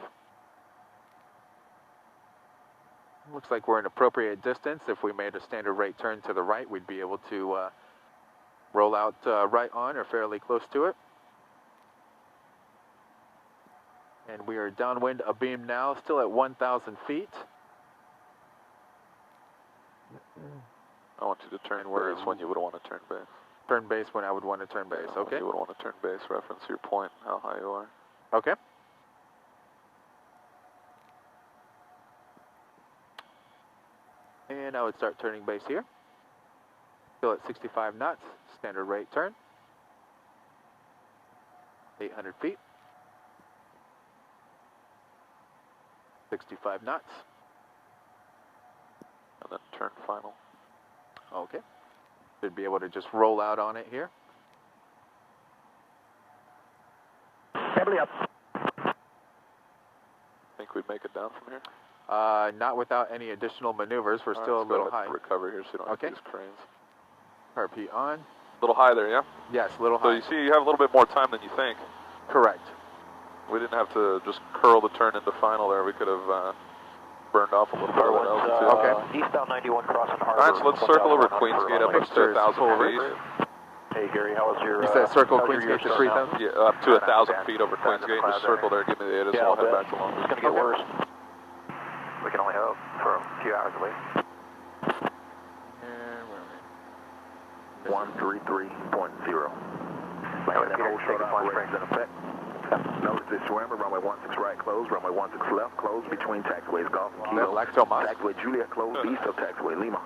Looks like we're an appropriate distance. If we made a standard rate turn to the right, we'd be able to roll out right on or fairly close to it. And we are downwind abeam now, still at 1,000 feet. I want you to turn base when you would want to turn base. Turn base when I would want to turn base, okay. You would want to turn base, reference your point, how high you are. Okay. And I would start turning base here. Still at 65 knots, standard rate turn. 800 feet. 65 knots. And then turn final. Okay. Should be able to just roll out on it here. Heavily up. Think we'd make it down from here? Not without any additional maneuvers. We're still a little high. Recover here so you don't have to use cranes. RP on. A little high there, yeah? Yes, a little So high. you see you have a little bit more time than you think. Correct. We didn't have to just curl the turn into final there. We could have burned off a little bit of that altitude. Okay. Eastbound 91 crossing Harbor. Alright, so let's circle over Queensgate up to 1,000 feet. Hey Gary, how was your... You said circle Queensgate to 3,000? Yeah, up to 1,000 feet over Queensgate. Just circle there, give me the ATIS, and I'll head back to Long Beach. It's going to get worse. We can only hope for a few hours at least. And where are we? 133.0. That whole short operation in effect. Notice this swimmer, runway 16 right closed, runway 16 left closed between taxiways Golf and Kilo. Black Tomas. Taxiway Juliet closed east of taxiway Lima.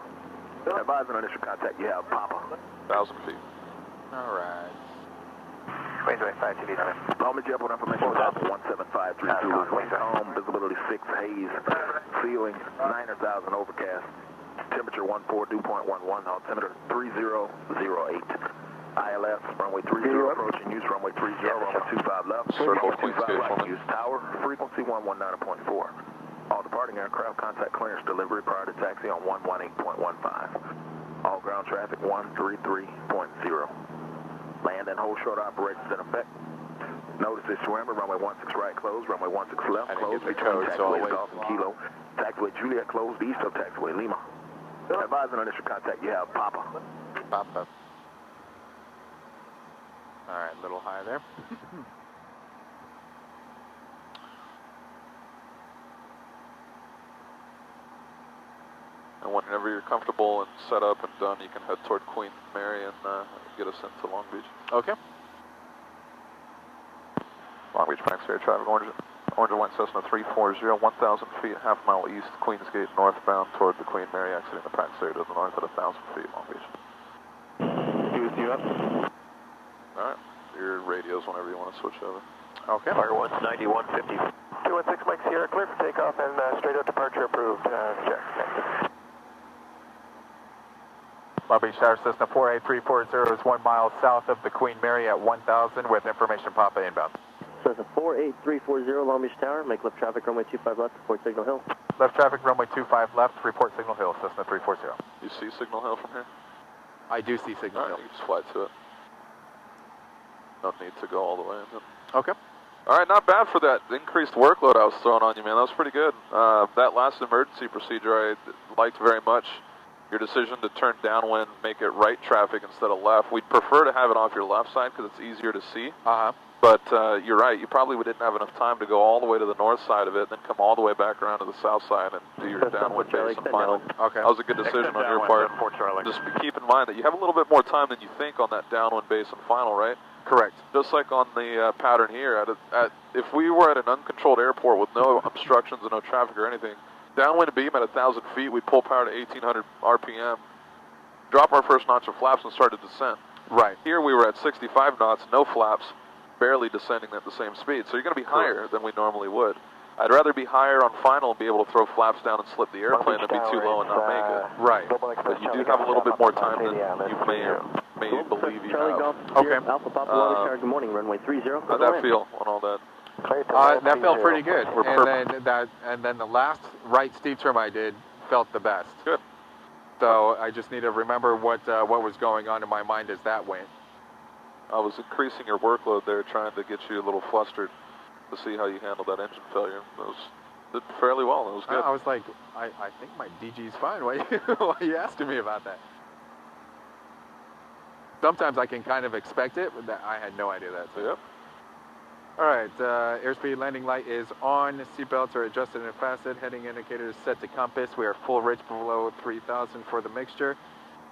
Advising on initial contact, you have Papa. 1,000 feet. All right. Queensway 5TV. Palmer Jet with information about 17532. Wind calm, visibility 6, haze, ceiling 9,000 overcast, temperature 14, dew point 11, altimeter 3008. ILS, runway 30 approaching, use runway 30, runway 25 left, Circle 25 Queensgate right, for me. use tower, frequency 119.4. All departing aircraft contact clearance delivery prior to taxi on 118.15. All ground traffic 133.0. Land and hold short operations in effect. Notice this swimmer, runway 16 right closed, runway 16 left closed between taxiway Golf and Kilo. Taxiway Juliet closed east of taxiway Lima. Advising on initial contact, you have Papa. Papa. All right, a little high there. And whenever you're comfortable and set up and done, you can head toward Queen Mary and get us into Long Beach. Okay. Long Beach Max Air traffic, Orange and White Cessna 340, 1,000 feet, half mile east, Queensgate northbound toward the Queen Mary, exiting the Prax area to the north at 1,000 feet, Long Beach. You up? Alright, your radios whenever you want to switch over. Okay. Fire 19150. 216 Mike Sierra, clear for takeoff and straight out departure approved. Check. Long Beach Tower Cessna 48340 is 1 mile south of the Queen Mary at 1,000 with information Papa inbound. Cessna 48340 Long Beach Tower, make left traffic runway 25 left, report Signal Hill. Left traffic runway 25 left, report Signal Hill, Cessna 340. You see Signal Hill from here? I do see Signal Hill. You just fly to it. No need to go all the way. Okay. Alright, not bad for that increased workload I was throwing on you, man. That was pretty good. That last emergency procedure I liked very much. Your decision to turn downwind, make it right traffic instead of left. We'd prefer to have it off your left side because it's easier to see. Uh-huh. But you're right, you probably didn't have enough time to go all the way to the north side of it, then come all the way back around to the south side and do your downwind base and final. Okay. That was a good decision on your part. Just keep in mind that you have a little bit more time than you think on that downwind base and final, right? Correct. Just like on the pattern here, if we were at an uncontrolled airport with no obstructions and no traffic or anything, downwind beam at 1,000 feet, we'd pull power to 1,800 RPM, drop our first notch of flaps and start to descend. Right. Here we were at 65 knots, no flaps, barely descending at the same speed. So you're going to be higher than we normally would. I'd rather be higher on final and be able to throw flaps down and slip the airplane than be too low and not make it. Right. But you do have a little bit more time than you may believe you have. Okay. Alpha Papa Long Beach Tower, good morning, runway 30. How'd that feel on all that? That felt pretty good. And then the last right steep turn I did felt the best. Good. So I just need to remember what was going on in my mind as that went. I was increasing your workload there, trying to get you a little flustered to see how you handled that engine failure. Did fairly well. It was good. I was like, I think my DG's fine. Why are you asking me about that? Sometimes I can kind of expect it, but I had no idea that. So. Yep. All right, airspeed landing light is on. Seatbelts are adjusted and fastened. Heading indicator is set to compass. We are full ridge below 3,000 for the mixture.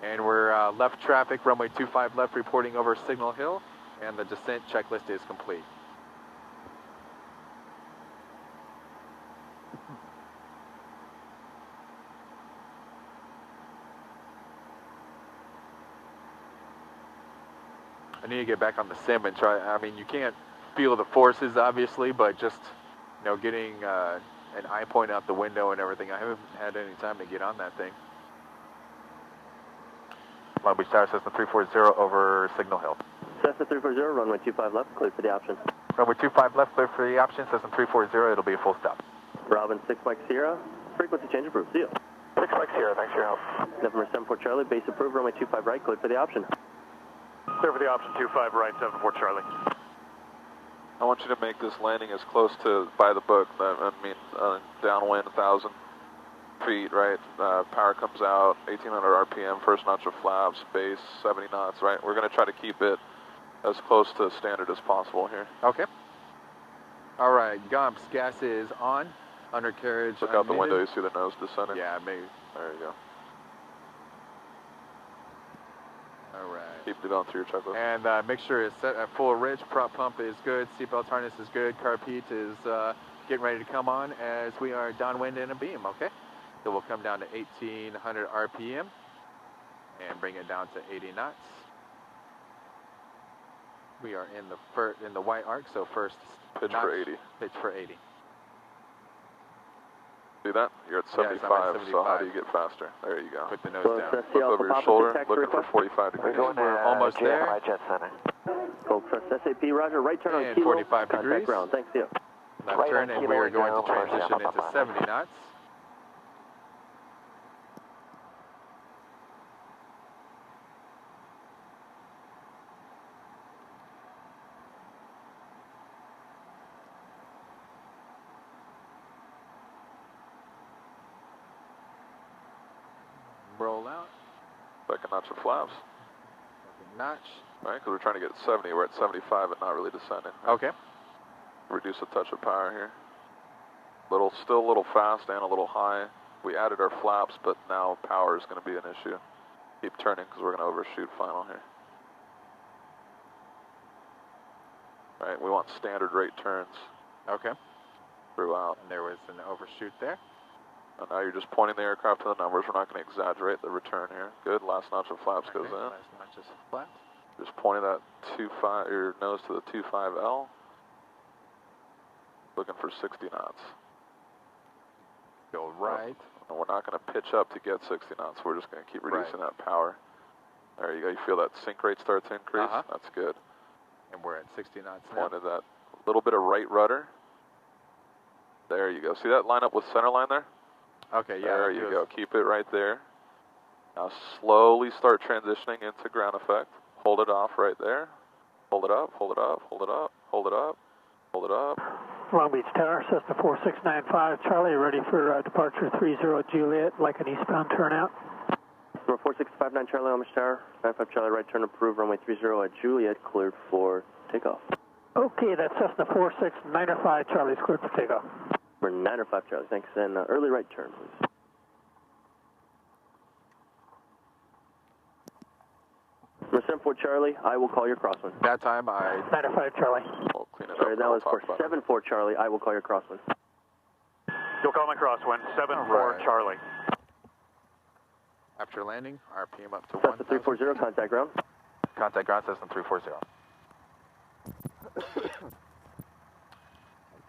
And we're left traffic, runway 25 left, reporting over Signal Hill. And the descent checklist is complete. I need to get back on the sim and try. I mean, you can't feel the forces, obviously, but just, getting an eye point out the window and everything. I haven't had any time to get on that thing. Long Beach Tower, Cessna 340 over Signal Hill. Cessna 340, runway 25 left, clear for the option. Runway 25 left, clear for the option. Cessna 340, it'll be a full stop. Robin 6 Mike Sierra, frequency change approved. See you. 6 Mike Sierra, thanks for your help. November 74 Charlie, base approved, runway 25 right, clear for the option. Clear for the option, 25 right, 74 Charlie. I want you to make this landing as close to by the book. Downwind 1,000 feet, right? Power comes out, 1,800 RPM, first notch of flaps, base 70 knots, right? We're going to try to keep it as close to standard as possible here. Okay. All right, Gumps, gas is on. Undercarriage. Look out the window, you see the nose descending? Yeah, maybe. There you go. All right. Keep it on through your checklist. And mixture is set at full ridge. Prop pump is good. Seatbelt harness is good. Carpet is getting ready to come on as we are downwind in a beam, okay? So we'll come down to 1,800 RPM and bring it down to 80 knots. We are in the white arc, so first pitch for 80. Pitch for 80. See that? You're at 75, so how do you get faster? There you go. Put the nose down. Look over your shoulder, looking for 45 degrees. We're almost there. Gold Crest SAP, roger, right turn on and Kilo. 45 degrees. Contact ground, thanks, see you. Left turn, and we are going to transition into 70 knots. Roll out. Second notch of flaps. Second notch. Right, because we're trying to get 70. We're at 75 and not really descending. Okay. Reduce a touch of power here. Still a little fast and a little high. We added our flaps, but now power is going to be an issue. Keep turning because we're going to overshoot final here. Right, we want standard rate turns. Okay. Throughout. And there was an overshoot there. And now you're just pointing the aircraft to the numbers. We're not going to exaggerate the return here. Good. Last notch of flaps goes in. Last notch of flaps. Just pointing that your nose to the 25L. Looking for 60 knots. Go right. And we're not going to pitch up to get 60 knots. We're just going to keep reducing that power. There you go. You feel that sink rate start to increase? That's good. And we're at 60 knots now. Pointed that little bit of right rudder. There you go. See that line up with center line there? Okay, yeah. There you go. Keep it right there. Now slowly start transitioning into ground effect. Hold it off right there. Hold it up, hold it up, hold it up, hold it up, hold it up. Long Beach Tower, Cessna 4695, Charlie, ready for departure 30 Juliet, like an eastbound turnout. 4659 Charlie, Long Beach Tower, 95 Charlie, right turn approved, runway 30 at Juliet, cleared for takeoff. Okay, that's Cessna 4695 Charlie's cleared for takeoff. We're 905 Charlie, thanks, and early right turn, please. Number 74 Charlie, I will call your crosswind. That time I... 905 Charlie. We'll clean it Sorry, up. that was for 74 Charlie, I will call your crosswind. You'll call my crosswind, 74 Charlie. After landing, RPM up to 1,000. Cessna 340, contact ground. Contact ground, Cessna 340.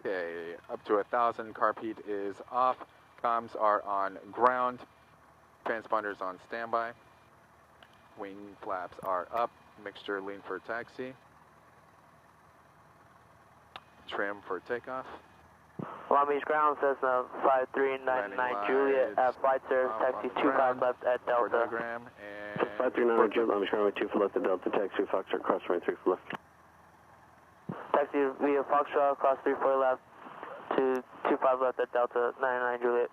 Okay, up to 1,000. Carpeet is off. Comms are on ground. Transponders on standby. Wing flaps are up. Mixture lean for taxi. Trim for takeoff. Long Beach ground, Cessna 5399 Juliet at flight service, taxi 25 left at Delta. Diagram and 5399 Juliet, Long Beach ground, 2 for left at Delta, taxi Foxtrot, cross runway 3 for left. Taxi via Foxtrot, cross 34 left to 25 left at Delta 99 Juliet.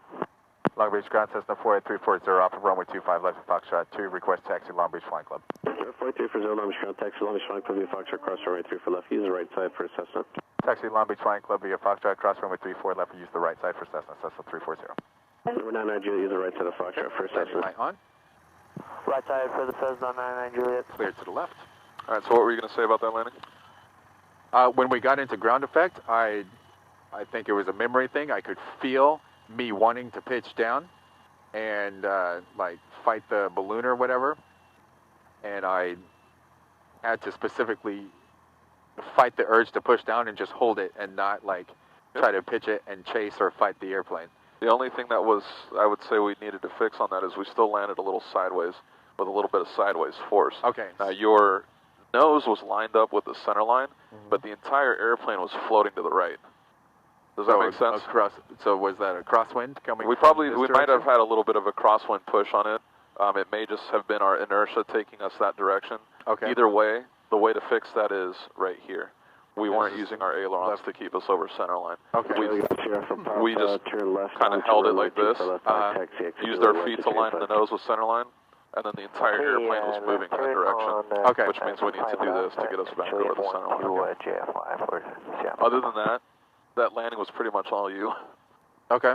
Long Beach ground, Cessna 48340, off of runway 25 left at Foxtrot 2, request taxi Long Beach Flying Club. 4340, Long Beach ground, taxi Long Beach Flying Club via Foxtrot, cross runway 3 for left, use the right side for Cessna. Taxi Long Beach Flying Club via Foxtrot, cross runway 34 left, use the right side for Cessna 340. Number 99 Juliet, use the right side of Foxtrot for Cessna. Right on. Right side for the Cessna 99 Juliet. Clear to the left. All right, so what were you going to say about that landing? When we got into ground effect, I think it was a memory thing. I could feel me wanting to pitch down and like fight the balloon or whatever, and I had to specifically fight the urge to push down and just hold it and not like try to pitch it and chase or fight the airplane. The only thing that was, I would say we needed to fix on that is we still landed a little sideways with a little bit of sideways force. Okay. Now your nose was lined up with the center line, but the entire airplane was floating to the right. Does that make sense? So was that a crosswind coming? We might have had a little bit of a crosswind push on it. It may just have been our inertia taking us that direction. Okay. Either way, the way to fix that is right here. We weren't using our ailerons to keep us over center line. Okay. We just kind of held it like this, used our feet to line the nose with center line, and then the entire airplane was moving in that direction. Okay. Which means we need to do this to get us back over the center line. Other than that, that landing was pretty much all you. Okay.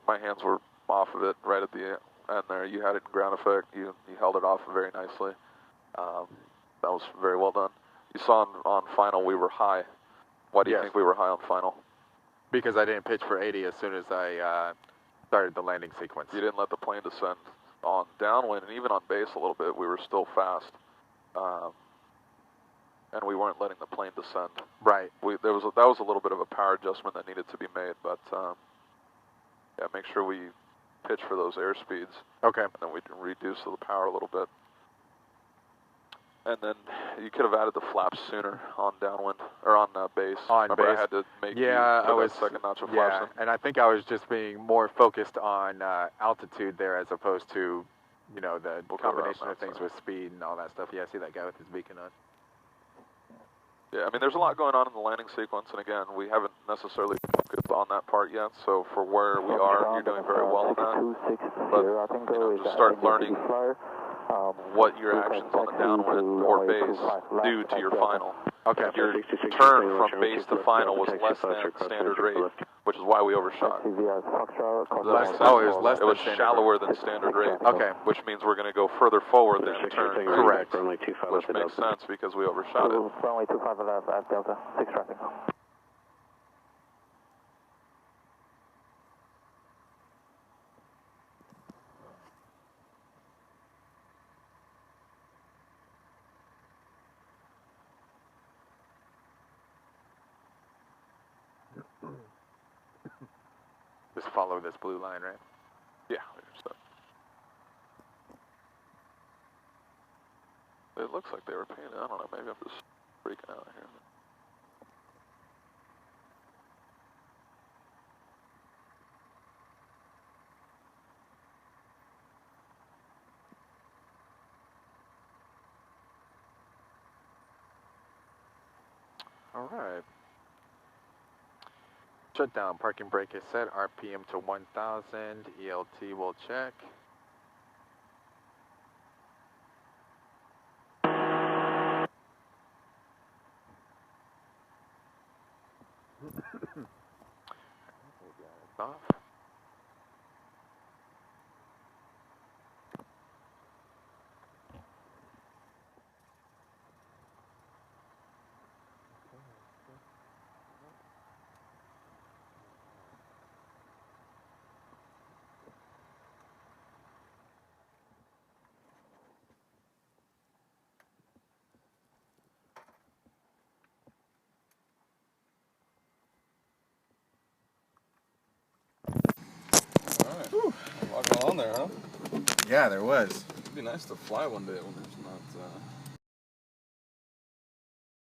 My hands were off of it right at the end there. You had it in ground effect. You held it off very nicely. That was very well done. You saw on final we were high. Why do you think we were high on final? Because I didn't pitch for 80 as soon as I started the landing sequence. You didn't let the plane descend on downwind, and even on base a little bit, we were still fast. And we weren't letting the plane descend. Right. That was a little bit of a power adjustment that needed to be made, but yeah, make sure we pitch for those airspeeds. Okay. And then we reduce the power a little bit. And then you could have added the flaps sooner on downwind, or on base. On Remember, base. I had to make you Yeah, put I was. that second notch of Yeah, flaps in. and I think I was just being more focused on altitude there as opposed to, you know, the We'll go around combination that of things side. with speed and all that stuff. Yeah, I see that guy with his beacon on. Yeah, I mean, there's a lot going on in the landing sequence, and again, we haven't necessarily focused on that part yet. So for where we are, you're doing very well on that. But you know, just start learning what your actions on the downwind or base do to your final. Okay. Your turn from base to final was less than standard rate, which is why we overshot. Oh, it was less It was than standard shallower rate. than standard rate. Okay. Which means we're going to go further forward than turn. Correct. Which makes sense because we overshot it. Runway 25 left at Delta, 6 traffic. Just follow this blue line, right? Yeah. It looks like they were painted. I don't know. Maybe I'm just freaking out here. All right. Shutdown. Parking brake is set. RPM to 1,000. ELT will check. Off. Alright. A lot going on there, huh? Yeah, there was. It'd be nice to fly one day when there's not